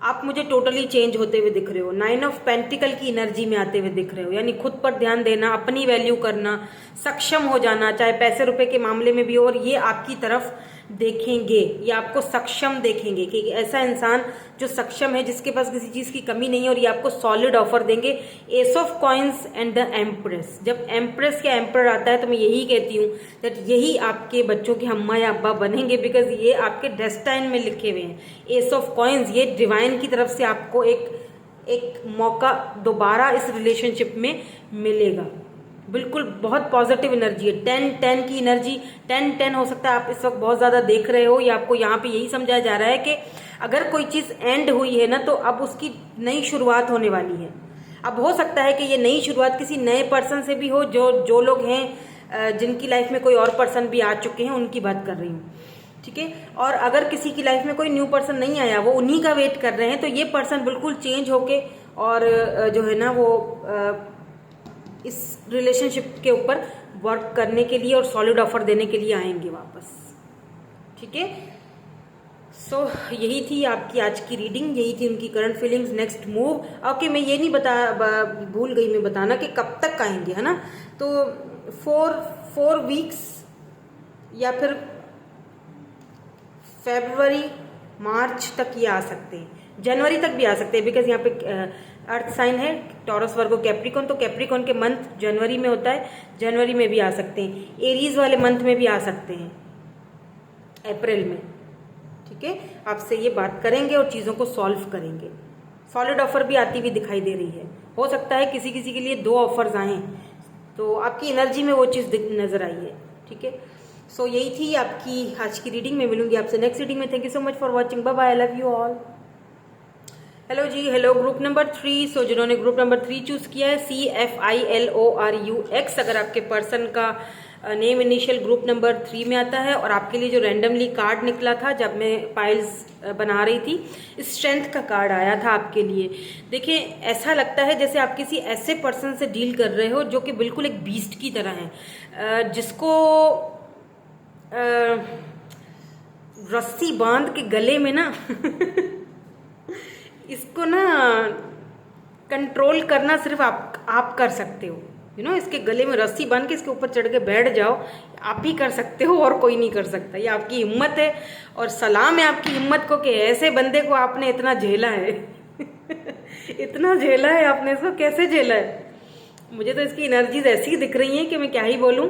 आप मुझे टोटली चेंज होते हुए दिख रहे हो। नाइन ऑफ पेंटिकल की एनर्जी में आते हुए दिख रहे हो, यानी खुद पर ध्यान देना, अपनी वैल्यू करना, सक्षम हो जाना, चाहे पैसे रुपए के मामले में भी हो, और ये आपकी तरफ देखेंगे, ये आपको सक्षम देखेंगे कि ऐसा इंसान जो सक्षम है, जिसके पास किसी चीज़ की कमी नहीं है, और ये आपको सॉलिड ऑफर देंगे। S of coins and the empress, जब एम्प्रेस या एम्पर आता है तो मैं यही कहती हूँ दैट यही आपके बच्चों के अम्मा या अब्बा बनेंगे, बिकॉज ये आपके डेस्टाइन में लिखे हुए हैं। एस ऑफ कॉइन्स, ये डिवाइन की तरफ से आपको एक मौका दोबारा इस रिलेशनशिप में मिलेगा। बिल्कुल बहुत पॉजिटिव एनर्जी है। 10-10 की एनर्जी, 10-10 हो सकता है आप इस वक्त बहुत ज़्यादा देख रहे हो, या आपको यहाँ पे यही समझाया जा रहा है कि अगर कोई चीज़ एंड हुई है ना, तो अब उसकी नई शुरुआत होने वाली है। अब हो सकता है कि ये नई शुरुआत किसी नए पर्सन से भी हो, जो लोग हैं जिनकी लाइफ में कोई और पर्सन भी आ चुके हैं, उनकी बात कर रही हूँ। ठीक है, और अगर किसी की लाइफ में कोई न्यू पर्सन नहीं आया, वो उन्हीं का वेट कर रहे हैं, तो ये पर्सन बिल्कुल चेंज होके और जो है ना वो इस रिलेशनशिप के ऊपर वर्क करने के लिए और सॉलिड ऑफर देने के लिए आएंगे वापस। ठीक है, सो यही थी आपकी आज की रीडिंग, यही थी उनकी current feelings, next move. Okay, मैं ये नहीं भूल गई मैं बताना कि कब तक आएंगे, है ना। तो 4 वीक्स या फिर फरवरी मार्च तक ये आ सकते हैं, जनवरी तक भी आ सकते हैं, बिकॉज यहाँ पे अर्थ साइन है, टॉरस, वर्गो, कैप्रिकॉन, तो कैप्रिकॉन के मंथ जनवरी में होता है, जनवरी में भी आ सकते हैं। एरीज वाले मंथ में भी आ सकते हैं, अप्रैल में। ठीक है, आपसे ये बात करेंगे और चीज़ों को सॉल्व करेंगे। सॉलिड ऑफर भी आती हुई दिखाई दे रही है। हो सकता है किसी किसी के लिए 2 ऑफर्स आए, तो आपकी एनर्जी में वो चीज़ नजर आई है। ठीक है, सो यही थी आपकी आज की रीडिंग में। मिलूंगी आपसे नेक्स्ट रीडिंग में। Thank you so much for watching, bye bye, I love you all. Hello जी, हेलो ग्रुप नंबर 3। सो जिन्होंने ग्रुप नंबर 3 चूज किया है, CFILORUX, अगर आपके पर्सन का नेम इनिशियल ग्रुप नंबर 3 में आता है, और आपके लिए जो रैंडमली कार्ड निकला था जब मैं पाइल्स बना रही थी, स्ट्रेंथ का कार्ड आया था आपके लिए। देखिए, ऐसा लगता है जैसे आप किसी ऐसे पर्सन से डील कर रहे हो जो कि बिल्कुल एक बीस्ट की तरह है, जिसको रस्सी बांध के गले में ना इसको ना कंट्रोल करना सिर्फ आप कर सकते हो। इसके गले में रस्सी बांध के इसके ऊपर चढ़ के बैठ जाओ, आप ही कर सकते हो और कोई नहीं कर सकता। ये आपकी हिम्मत है, और सलाम है आपकी हिम्मत को कि ऐसे बंदे को आपने इतना झेला है इतना झेला है आपने, इसको कैसे झेला है। मुझे तो इसकी एनर्जीज ऐसी दिख रही हैं कि मैं क्या ही बोलूं।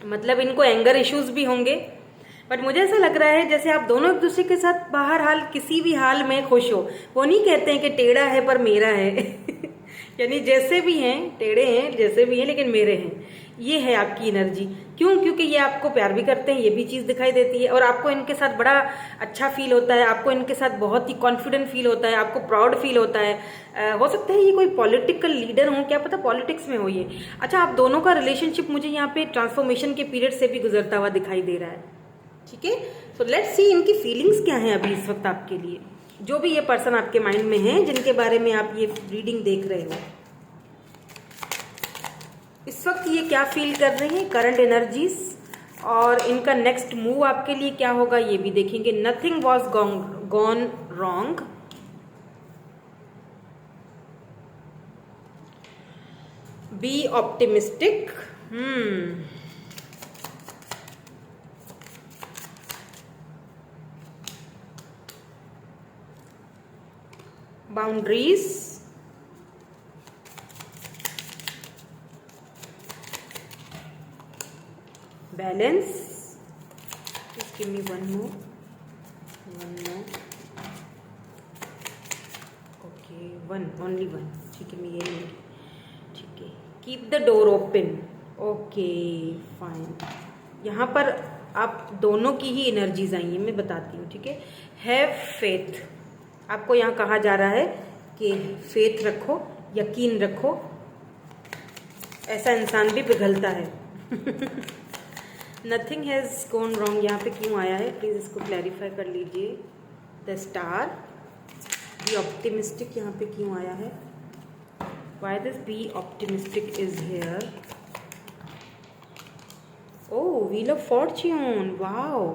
मतलब इनको एंगर इश्यूज भी होंगे, बट मुझे ऐसा लग रहा है जैसे आप दोनों एक दूसरे के साथ बाहर हाल किसी भी हाल में खुश हो। वो नहीं कहते हैं कि टेढ़ा है पर मेरा है यानी जैसे भी हैं, टेढ़े हैं जैसे भी हैं लेकिन मेरे हैं। ये है आपकी एनर्जी। क्यों? क्योंकि ये आपको प्यार भी करते हैं, ये भी चीज़ दिखाई देती है, और आपको इनके साथ बड़ा अच्छा फील होता है, आपको इनके साथ बहुत ही कॉन्फिडेंट फील होता है, आपको प्राउड फील होता है। हो सकता है ये कोई पॉलिटिकल लीडर हो, क्या पता पॉलिटिक्स में हो ये। अच्छा, आप दोनों का रिलेशनशिप मुझे यहाँ पे ट्रांसफॉर्मेशन के पीरियड से भी गुजरता हुआ दिखाई दे रहा है। ठीक है, सो लेट्स सी इनकी फीलिंग्स क्या हैं अभी इस वक्त आपके लिए, जो भी ये पर्सन आपके माइंड में है जिनके बारे में आप ये रीडिंग देख रहे हो। इस वक्त ये क्या फील कर रहे हैं, करंट एनर्जीज, और इनका नेक्स्ट मूव आपके लिए क्या होगा ये भी देखेंगे। Nothing was gone wrong, be optimistic. Boundaries, balance, just give me one more, okay, only one, ठीक है, मैं ये लूँगी, ठीक है। Keep the door open, okay fine. यहाँ पर आप दोनों की ही एनर्जीज आई हैं, मैं बताती हूँ, ठीक है। हैव फेथ, आपको यहाँ कहा जा रहा है कि फेथ रखो, यकीन रखो, ऐसा इंसान भी पिघलता है नथिंग हैज़ गॉन रॉन्ग यहाँ पे क्यों आया है, प्लीज़ इसको क्लैरिफाई कर लीजिए। द स्टार, बी ऑप्टिमिस्टिक यहाँ पे क्यों आया है, why this be optimistic is here. Oh, wheel of Fortune, wow,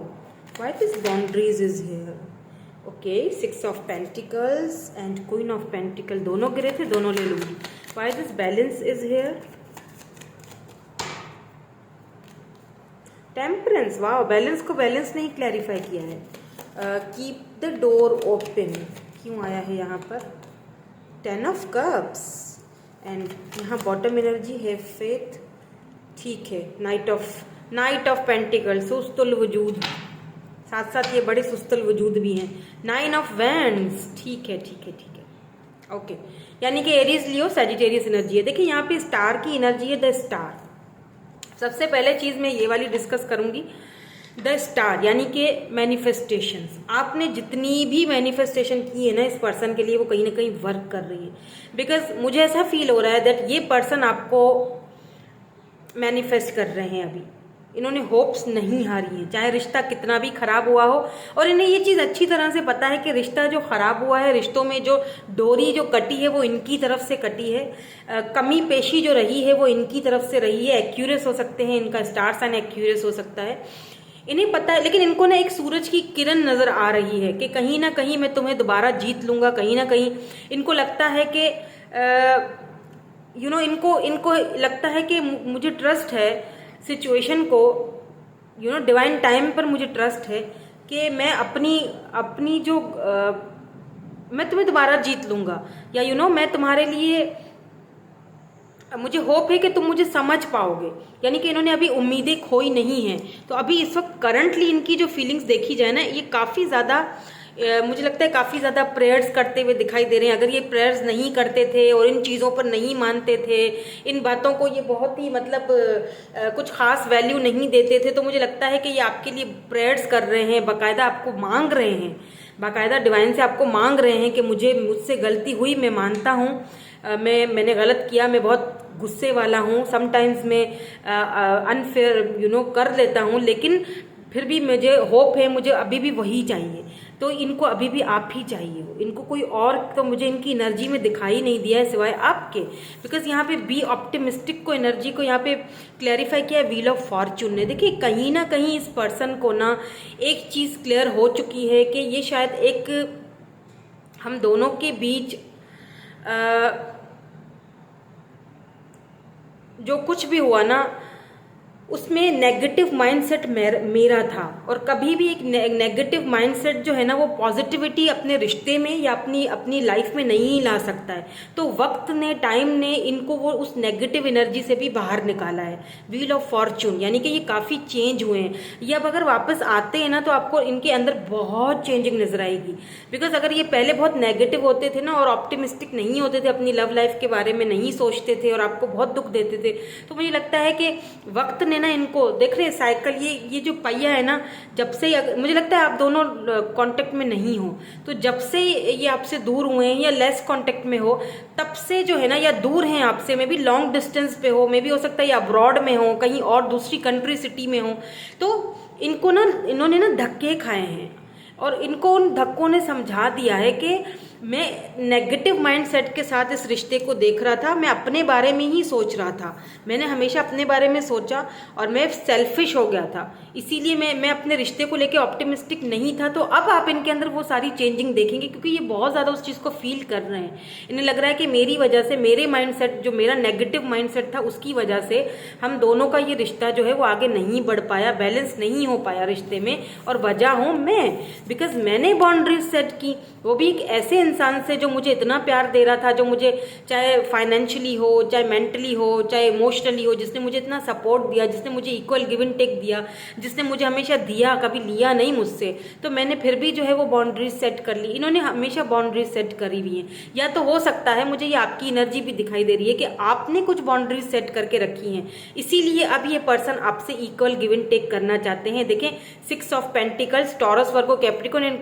why this boundaries is here. Okay, 6 of pentacles and queen of pentacle दोनों गिरे थे, दोनों ले लूँगी। Why this balance is here, temperance, वाह, बैलेंस को बैलेंस नहीं clarify किया है। कीप द डोर ओपन क्यों आया है यहाँ पर, 10 ऑफ कप्स, एंड यहाँ बॉटम एनर्जी है फेथ, ठीक है। नाइट ऑफ पेंटिकल, सुस्तुल वजूद, साथ साथ ये बड़े सुस्तुल वजूद भी हैं। 9 ऑफ वैंड्स, ठीक है ठीक है ठीक है, ओके, यानी कि एरीज लियो सैजिटेरियस एनर्जी है। देखिए यहाँ पे स्टार की एनर्जी है, द स्टार। सबसे पहले चीज मैं ये वाली डिस्कस करूंगी, द स्टार यानी कि मैनिफेस्टेशंस। आपने जितनी भी मैनिफेस्टेशन की है ना इस पर्सन के लिए, वो कहीं ना कहीं वर्क कर रही है। बिकॉज मुझे ऐसा फील हो रहा है दैट ये पर्सन आपको मैनिफेस्ट कर रहे हैं अभी। इन्होंने होप्स नहीं हारी है, चाहे रिश्ता कितना भी खराब हुआ हो, और इन्हें ये चीज़ अच्छी तरह से पता है कि रिश्ता जो खराब हुआ है, रिश्तों में जो डोरी जो कटी है वो इनकी तरफ से कटी है। कमी पेशी जो रही है वो इनकी तरफ से रही है। एक्यूरेस हो सकते हैं, इनका स्टार साइन एक्यूरेस हो सकता है, इन्हें पता है। लेकिन इनको ना एक सूरज की किरण नजर आ रही है कि कहीं ना कहीं मैं तुम्हें दोबारा जीत लूंगा। कहीं ना कहीं इनको लगता है कि इनको लगता है कि मुझे ट्रस्ट है सिचुएशन को, डिवाइन टाइम पर मुझे ट्रस्ट है कि मैं अपनी जो मैं तुम्हें दोबारा जीत लूंगा, या मैं तुम्हारे लिए, मुझे होप है कि तुम मुझे समझ पाओगे। यानी कि इन्होंने अभी उम्मीदें खोई नहीं हैं। तो अभी इस वक्त करंटली इनकी जो फीलिंग्स देखी जाए ना, ये काफ़ी ज़्यादा, मुझे लगता है काफ़ी ज़्यादा प्रेयर्स करते हुए दिखाई दे रहे हैं। अगर ये प्रेयर्स नहीं करते थे और इन चीज़ों पर नहीं मानते थे, इन बातों को ये बहुत ही कुछ खास वैल्यू नहीं देते थे, तो मुझे लगता है कि ये आपके लिए प्रेयर्स कर रहे हैं, बाकायदा आपको मांग रहे हैं, बाकायदा डिवाइन से आपको मांग रहे हैं कि मुझसे गलती हुई, मैं मानता हूँ, मैंने गलत किया, मैं बहुत गुस्से वाला हूँ, समटाइम्स मैं अनफेयर कर लेता हूँ, लेकिन फिर भी मुझे होप है, मुझे अभी भी वही चाहिए। तो इनको अभी भी आप ही चाहिए हो, इनको कोई और तो मुझे इनकी एनर्जी में दिखाई नहीं दिया है सिवाय आपके। बिकॉज यहाँ पे बी ऑप्टिमिस्टिक को एनर्जी को यहाँ पे क्लैरिफाई किया है व्हील ऑफ फॉर्चून ने। देखिए कहीं ना कहीं इस पर्सन को ना एक चीज़ क्लियर हो चुकी है कि ये शायद एक हम दोनों के बीच जो कुछ भी हुआ ना, उसमें नेगेटिव माइंडसेट मेरा था। और कभी भी एक नेगेटिव माइंडसेट जो है ना वो पॉजिटिविटी अपने रिश्ते में या अपनी अपनी लाइफ में नहीं ला सकता है। तो वक्त ने, टाइम ने इनको वो उस नेगेटिव एनर्जी से भी बाहर निकाला है। व्हील ऑफ फॉर्चून, यानी कि ये काफ़ी चेंज हुए हैं। ये अब अगर वापस आते हैं ना तो आपको इनके अंदर बहुत चेंजिंग नजर आएगी। बिकॉज अगर ये पहले बहुत नेगेटिव होते थे ना और ऑप्टिमिस्टिक नहीं होते थे, अपनी लव लाइफ के बारे में नहीं सोचते थे और आपको बहुत दुख देते थे, तो मुझे लगता है कि वक्त ने ना इनको, देख रहे साइकिल, ये जो पहिया है ना, जब से मुझे लगता है आप दोनों कांटेक्ट में नहीं हो, तो जब से ये आपसे दूर हुए हैं या लेस कांटेक्ट में हो, तब से जो है ना, या दूर हैं आपसे, मे बी लॉन्ग डिस्टेंस पे हो, मे बी हो सकता है या अब्रॉड में हो, कहीं और दूसरी कंट्री सिटी में हो, तो इनको ना, इन्होंने ना धक्के खाए हैं और इनको उन धक्कों ने समझा दिया है कि मैं नेगेटिव माइंडसेट के साथ इस रिश्ते को देख रहा था। मैं अपने बारे में ही सोच रहा था, मैंने हमेशा अपने बारे में सोचा और मैं सेल्फिश हो गया था, इसीलिए मैं अपने रिश्ते को लेके ऑप्टिमिस्टिक नहीं था। तो अब आप इनके अंदर वो सारी चेंजिंग देखेंगे, क्योंकि ये बहुत ज़्यादा उस चीज़ को फील कर रहे हैं। इन्हें लग रहा है कि मेरी वजह से, मेरे माइंडसेट, जो मेरा नेगेटिव माइंडसेट था, उसकी वजह से हम दोनों का ये रिश्ता जो है वो आगे नहीं बढ़ पाया, बैलेंस नहीं हो पाया रिश्ते में। और वजह हूँ मैं, बिकॉज मैंने बाउंड्रीज सेट की, वो भी एक ऐसे इंसान से जो मुझे इतना प्यार दे रहा था, जो मुझे चाहे फाइनेंशियली हो, चाहे मेंटली हो, चाहे इमोशनली हो, जिसने मुझे इतना सपोर्ट दिया, जिसने मुझे इक्वल गिव एंड टेक दिया, जिसने मुझे हमेशा दिया, कभी लिया नहीं मुझसे। तो मैंने फिर भी जो है वो बाउंड्रीज सेट कर ली। इन्होंने हमेशा बाउंड्रीज सेट करी हुई हैं। या तो हो सकता है, मुझे ये आपकी एनर्जी भी दिखाई दे रही है कि आपने कुछ बाउंड्रीज सेट करके रखी हैं, इसीलिए अब ये पर्सन आपसे इक्वल गिव एंड टेक करना चाहते हैं। देखें, 6 of pentacles, taurus, Virgo, Capricorn and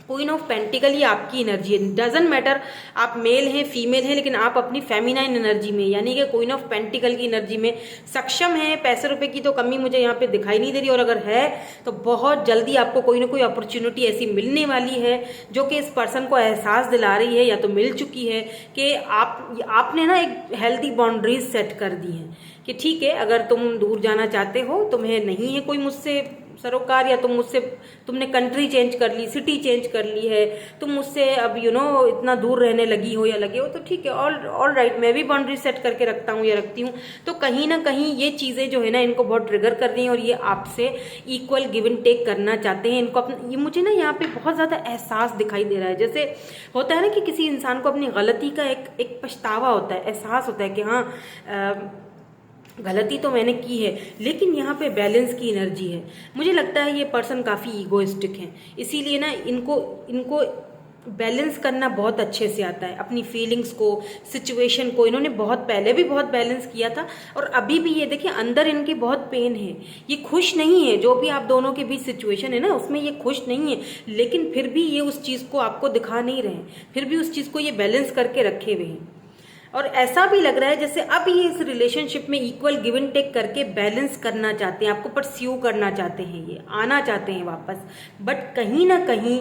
queen of pentacle, ये आपकी एनर्जी है। डजंट मैटर आप मेल हैं, फीमेल हैं, लेकिन आप अपनी फेमिनाइन एनर्जी में, यानी कि क्वीन ऑफ पेंटिकल की एनर्जी में सक्षम है। पैसे रुपए की तो कमी मुझे यहाँ पे दिखाई नहीं दे रही, और अगर है तो बहुत जल्दी आपको कोई ना कोई अपॉर्चुनिटी ऐसी मिलने वाली है जो कि इस पर्सन को एहसास दिला रही है, या तो मिल चुकी है, कि आपने ना एक हेल्दी बाउंड्रीज सेट कर दी हैं कि ठीक है, अगर तुम दूर जाना चाहते हो, तुम्हें नहीं है कोई मुझसे सरोकार, या तुमने कंट्री चेंज कर ली, सिटी चेंज कर ली है, तुम मुझसे अब इतना दूर रहने लगी हो या लगे हो, तो ठीक है, ऑल राइट, मैं भी बाउंड्री सेट करके रखता हूँ या रखती हूँ। तो कहीं ना कहीं ये चीज़ें जो है ना इनको बहुत ट्रिगर कर रही हैं, और ये आपसे इक्वल गिव एंड टेक करना चाहते हैं। इनको ये मुझे ना यहाँ पे बहुत ज़्यादा एहसास दिखाई दे रहा है। जैसे होता है ना कि किसी इंसान को अपनी गलती का एक पछतावा होता है, एहसास होता है कि हाँ, गलती तो मैंने की है, लेकिन यहाँ पे बैलेंस की एनर्जी है। मुझे लगता है ये पर्सन काफ़ी ईगोइस्टिक हैं, इसीलिए ना इनको बैलेंस करना बहुत अच्छे से आता है। अपनी फीलिंग्स को, सिचुएशन को इन्होंने बहुत पहले भी बहुत बैलेंस किया था, और अभी भी ये देखिए अंदर इनके बहुत पेन है। ये खुश नहीं है, जो भी आप दोनों के बीच सिचुएशन है ना उसमें ये खुश नहीं है, लेकिन फिर भी ये उस चीज़ को आपको दिखा नहीं रहे, फिर भी उस चीज़ को ये बैलेंस करके रखे हुए हैं। और ऐसा भी लग रहा है जैसे अब ये इस रिलेशनशिप में इक्वल गिव एंड टेक करके बैलेंस करना चाहते हैं, आपको परस्यू करना चाहते हैं, ये आना चाहते हैं वापस, बट कहीं ना कहीं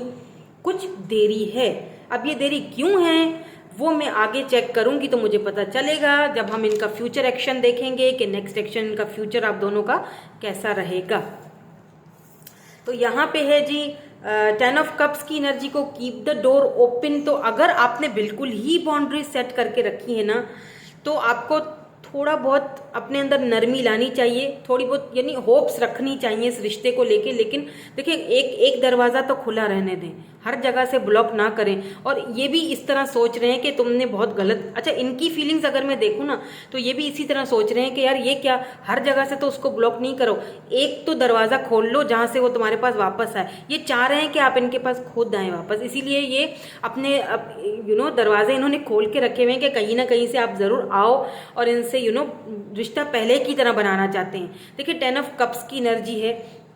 कुछ देरी है। अब ये देरी क्यों है वो मैं आगे चेक करूंगी तो मुझे पता चलेगा, जब हम इनका फ्यूचर एक्शन देखेंगे कि नेक्स्ट एक्शन, इनका फ्यूचर आप दोनों का कैसा रहेगा। तो यहाँ पे है जी 10 ऑफ कप्स की एनर्जी को कीप द डोर ओपन। तो अगर आपने बिल्कुल ही बाउंड्री सेट करके रखी है ना, तो आपको थोड़ा बहुत अपने अंदर नरमी लानी चाहिए, थोड़ी बहुत यानी होप्स रखनी चाहिए इस रिश्ते को लेके। लेकिन देखिए, एक दरवाज़ा तो खुला रहने दें, हर जगह से ब्लॉक ना करें। और ये भी इस तरह सोच रहे हैं कि तुमने बहुत गलत, अच्छा इनकी फीलिंग्स अगर मैं देखूँ ना तो ये भी इसी तरह सोच रहे हैं कि यार ये क्या, हर जगह से तो उसको ब्लॉक नहीं करो, एक तो दरवाज़ा खोल लो जहाँ से वो तुम्हारे पास वापस आए। ये चाह रहे हैं कि आप इनके पास खुद आए वापस, इसीलिए ये अपने दरवाजे इन्होंने खोल के रखे हुए हैं कि कहीं ना कहीं से आप ज़रूर आओ और इनसे रिश्ता पहले की तरह बनाना चाहते हैं। देखिए 10 ऑफ कप्स की एनर्जी है,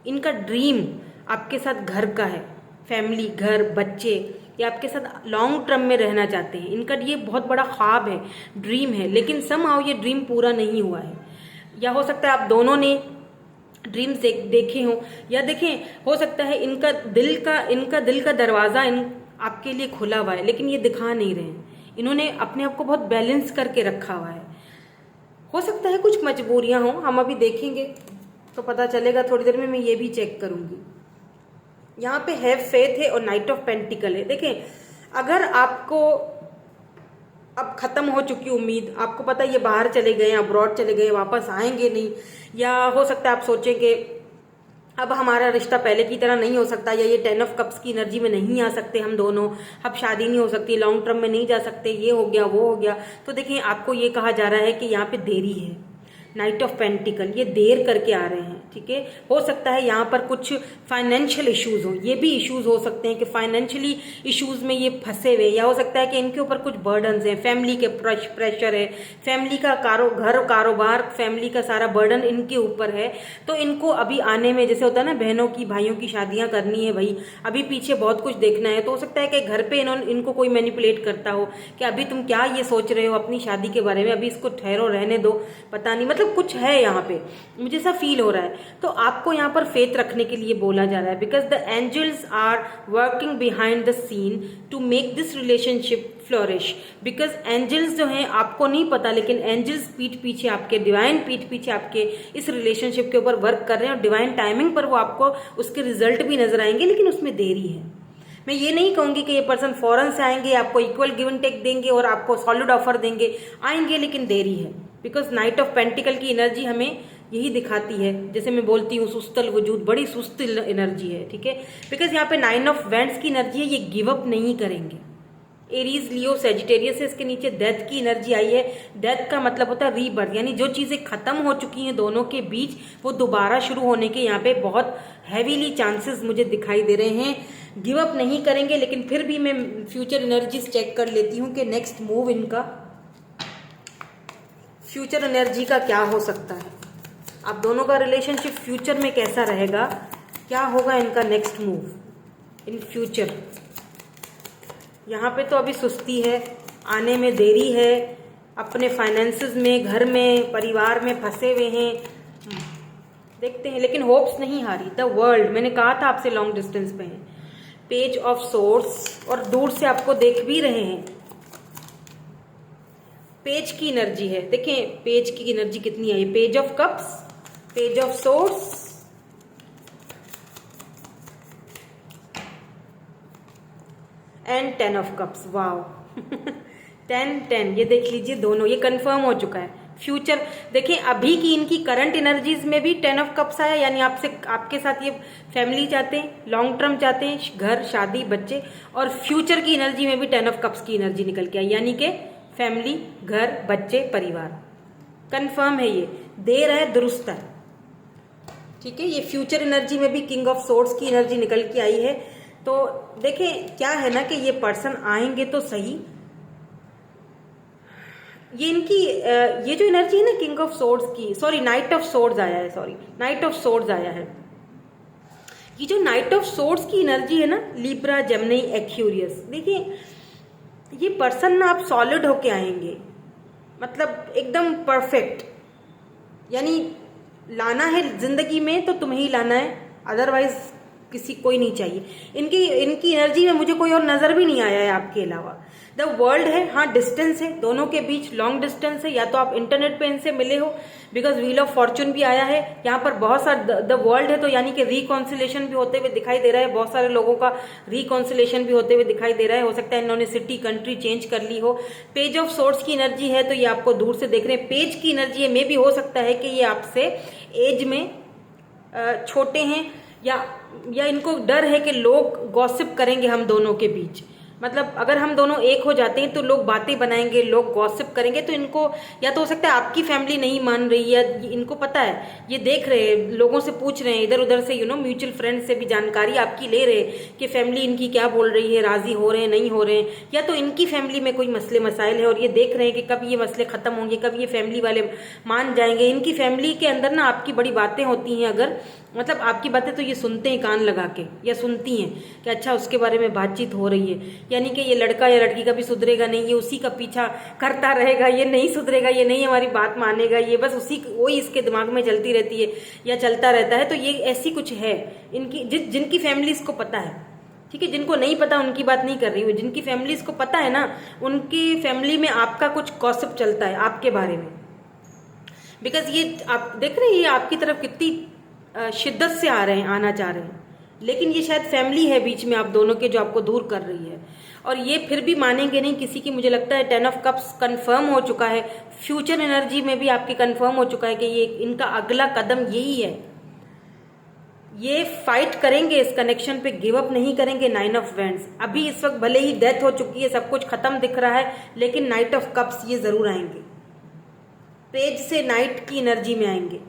इनका ड्रीम आपके साथ घर का है, फैमिली, घर, बच्चे, ये आपके साथ लॉन्ग टर्म में रहना चाहते हैं। इनका ये बहुत बड़ा ख्वाब है, ड्रीम है, लेकिन समहाउ ये ड्रीम पूरा नहीं हुआ है। या हो सकता है आप दोनों ने ड्रीम्स देखे हों, या देखें हो सकता है इनका दिल का दरवाज़ा आपके लिए खुला हुआ है, लेकिन ये दिखा नहीं रहे हैं। इन्होंने अपने आप को बहुत बैलेंस करके रखा हुआ है। हो सकता है कुछ मजबूरियां हों, हम अभी देखेंगे तो पता चलेगा, थोड़ी देर में मैं ये भी चेक करूंगी। यहाँ पे हैव फेथ है और नाइट ऑफ पेंटिकल है। देखें, अगर आपको अब खत्म हो चुकी उम्मीद, आपको पता है ये बाहर चले गए, अब्रॉड चले गए, वापस आएंगे नहीं, या हो सकता है आप सोचें कि अब हमारा रिश्ता पहले की तरह नहीं हो सकता, या ये 10 ऑफ कप्स की एनर्जी में नहीं आ सकते हम दोनों, अब शादी नहीं हो सकती, लॉन्ग टर्म में नहीं जा सकते, ये हो गया वो हो गया। तो देखिए आपको ये कहा जा रहा है कि यहाँ पे देरी है, नाइट ऑफ पेंटिकल, ये देर करके आ रहे हैं, ठीक है। हो सकता है यहाँ पर कुछ फाइनेंशियल इश्यूज हो, ये भी इश्यूज हो सकते हैं कि फाइनेंशियली इश्यूज में ये फंसे हुए, या हो सकता है कि इनके ऊपर कुछ बर्डन्स हैं, फैमिली के प्रेशर है, फैमिली का घर कारोबार, फैमिली का सारा बर्डन इनके ऊपर है। तो इनको अभी आने में, जैसे होता है ना बहनों की भाइयों की शादियां करनी है भाई, अभी पीछे बहुत कुछ देखना है, तो हो सकता है कि घर पे इनको कोई मैनिपुलेट करता हो कि अभी तुम क्या ये सोच रहे हो अपनी शादी के बारे में, अभी इसको ठहरो, रहने दो, पता नहीं, मतलब कुछ है यहाँ पे, मुझे ऐसा फील हो रहा है। तो आपको यहाँ पर फेथ रखने के लिए बोला जा रहा है, because the angels are working behind the scene to make this relationship flourish. Because angels जो हैं आपको नहीं पता, लेकिन एंजल्स पीठ पीछे आपके, डिवाइन पीठ पीछे आपके इस रिलेशनशिप के ऊपर वर्क कर रहे हैं, और डिवाइन टाइमिंग पर वो आपको उसके रिजल्ट भी नजर आएंगे, लेकिन उसमें देरी है। मैं ये नहीं कहूंगी कि ये पर्सन फॉरन से आएंगे, आपको इक्वल गिव एंड टेक देंगे और आपको सॉलिड ऑफर देंगे, आएंगे लेकिन देरी है। बिकॉज नाइट ऑफ पेंटिकल की एनर्जी हमें यही दिखाती है, जैसे मैं बोलती हूँ सुस्तल वजूद, बड़ी सुस्त एनर्जी है, ठीक है। बिकॉज यहाँ पे 9 ऑफ वैंड्स की एनर्जी है, ये गिव अप नहीं करेंगे। एरीज, लियो, सेजिटेरियस है, इसके नीचे डेथ की एनर्जी आई है। डेथ का मतलब होता है रीबर्थ, यानी जो चीजें खत्म हो चुकी हैं दोनों के बीच, वो दोबारा शुरू होने के यहाँ पे बहुत हैवीली चांसेस मुझे दिखाई दे रहे हैं। गिव अप नहीं करेंगे, लेकिन फिर भी मैं फ्यूचर एनर्जीज चेक कर लेती हूँ कि नेक्स्ट मूव इनका, फ्यूचर एनर्जी का क्या हो सकता है, आप दोनों का रिलेशनशिप फ्यूचर में कैसा रहेगा, क्या होगा इनका नेक्स्ट मूव इन फ्यूचर। यहाँ पे तो अभी सुस्ती है, आने में देरी है, अपने फाइनेंसेस में, घर में, परिवार में फंसे हुए हैं, देखते हैं, लेकिन होप्स नहीं हारी। द वर्ल्ड, मैंने कहा था आपसे लॉन्ग डिस्टेंस पे है। पेज ऑफ सोर्ड्स, और दूर से आपको देख भी रहे हैं। पेज की एनर्जी है, देखिए पेज की एनर्जी कितनी आई, page of cups, page of swords, and 10 of cups. Wow 10 ये देख लीजिए, दोनों ये कंफर्म हो चुका है। फ्यूचर देखिए, अभी की इनकी करंट एनर्जीज में भी 10 ऑफ कप्स आया, यानी आपके साथ ये फैमिली चाहते हैं, लॉन्ग टर्म चाहते हैं, घर, शादी, बच्चे, और फ्यूचर की एनर्जी में भी 10 ऑफ कप्स की एनर्जी निकल के आई, यानी कि फैमिली, घर, बच्चे, परिवार, कंफर्म है, ये देर है दुरुस्त है, ठीक है। ये फ्यूचर एनर्जी में भी किंग ऑफ सोर्ड्स की एनर्जी निकल के आई है। तो देखें क्या है ना कि ये पर्सन आएंगे तो सही, ये इनकी ये जो एनर्जी है ना किंग ऑफ सोर्ड्स की, सॉरी नाइट ऑफ सोर्ड्स आया है, सॉरी नाइट ऑफ सोर्ड्स आया है। ये जो नाइट ऑफ सोर्ड्स की एनर्जी है ना, लिब्रा, जेमिनी, एक्वेरियस, देखिए ये पर्सन ना आप सॉलिड होके आएंगे, मतलब एकदम परफेक्ट, यानी लाना है जिंदगी में तो तुम्हें ही लाना है, अदरवाइज किसी कोई नहीं चाहिए। इनकी एनर्जी में मुझे कोई और नजर भी नहीं आया है आपके अलावा। द वर्ल्ड है, हाँ डिस्टेंस है, दोनों के बीच लॉन्ग डिस्टेंस है, या तो आप इंटरनेट पे इनसे मिले हो, बिकॉज व्हील ऑफ फॉर्चून भी आया है यहाँ पर, बहुत सारा द वर्ल्ड है, तो यानी कि रिकॉन्सिलेशन भी होते हुए दिखाई दे रहा है, बहुत सारे लोगों का रिकॉन्सिलेशन भी होते हुए दिखाई दे रहा है, हो सकता है इन्होंने सिटी, कंट्री चेंज कर ली हो। पेज ऑफ सोर्ड्स की एनर्जी है, तो ये आपको दूर से देख रहे हैं। पेज की एनर्जी है, मे भी हो सकता है कि ये आपसे एज में छोटे हैं, या इनको डर है कि लोग गॉसिप करेंगे हम दोनों के बीच, मतलब अगर हम दोनों एक हो जाते हैं तो लोग बातें बनाएंगे, लोग गॉसिप करेंगे, तो इनको या तो हो सकता है आपकी फैमिली नहीं मान रही है, इनको पता है, ये देख रहे हैं, लोगों से पूछ रहे हैं, इधर उधर से म्यूचुअल फ्रेंड से भी जानकारी आपकी ले रहे हैं कि फैमिली इनकी क्या बोल रही है, राजी हो रहे हैं, नहीं हो रहे हैं, या तो इनकी फैमिली में कोई मसले मसाइल है और ये देख रहे हैं कि कब ये मसले खत्म होंगे, कब ये फैमिली वाले मान जाएंगे। इनकी फैमिली के अंदर ना आपकी बड़ी बातें होती हैं, अगर मतलब आपकी बातें तो ये सुनते हैं कान लगा के, या सुनती हैं कि अच्छा उसके बारे में बातचीत हो रही है, यानी कि ये लड़का या लड़की कभी सुधरेगा नहीं, ये उसी का पीछा करता रहेगा, ये नहीं सुधरेगा, ये नहीं हमारी बात मानेगा, ये बस वही इसके दिमाग में चलती रहती है या चलता रहता है। तो ये ऐसी कुछ है इनकी, जिनकी फैमिलीज को पता है, ठीक है, जिनको नहीं पता उनकी बात नहीं कर रही हूँ, जिनकी फैमिलीज को पता है ना, उनकी फैमिली में आपका कुछ गॉसिप चलता है आपके बारे में, बिकॉज ये आप देख रहे हैं ये आपकी तरफ कितनी शिद्दत से आना चाह रहे हैं, लेकिन ये शायद फैमिली है बीच में आप दोनों के जो आपको दूर कर रही है। और ये फिर भी मानेंगे नहीं किसी की। मुझे लगता है 10 ऑफ कप्स कंफर्म हो चुका है, फ्यूचर एनर्जी में भी आपकी कंफर्म हो चुका है कि ये इनका अगला कदम यही है। ये फाइट करेंगे इस कनेक्शन पे, गिव अप नहीं करेंगे। 9 ऑफ वैंड्स, अभी इस वक्त भले ही डेथ हो चुकी है, सब कुछ खत्म दिख रहा है, लेकिन नाइट ऑफ कप्स ये जरूर आएंगे, पेज से नाइट की एनर्जी में आएंगे।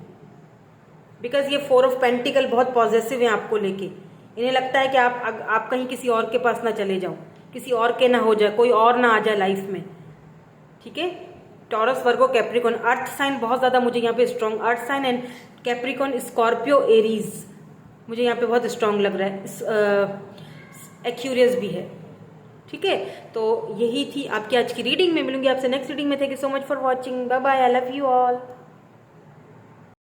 बिकॉज ये 4 ऑफ पेंटिकल बहुत पॉजिटिव है आपको लेके। इन्हें लगता है कि आप कहीं किसी और के पास ना चले जाओ, किसी और के ना हो जाए, कोई और ना आ जाए लाइफ में, ठीक है। Taurus, Virgo, Capricorn, earth sign बहुत ज्यादा मुझे यहाँ पे strong, earth sign and Capricorn, Scorpio, Aries मुझे यहाँ पे बहुत स्ट्रांग लग रहा है, एक्यूरियस भी है, ठीक है। तो यही थी आपकी आज की रीडिंग में। मिलूंगी आपसे नेक्स्ट रीडिंग में। Thank you so much for watching, bye bye, I love you all.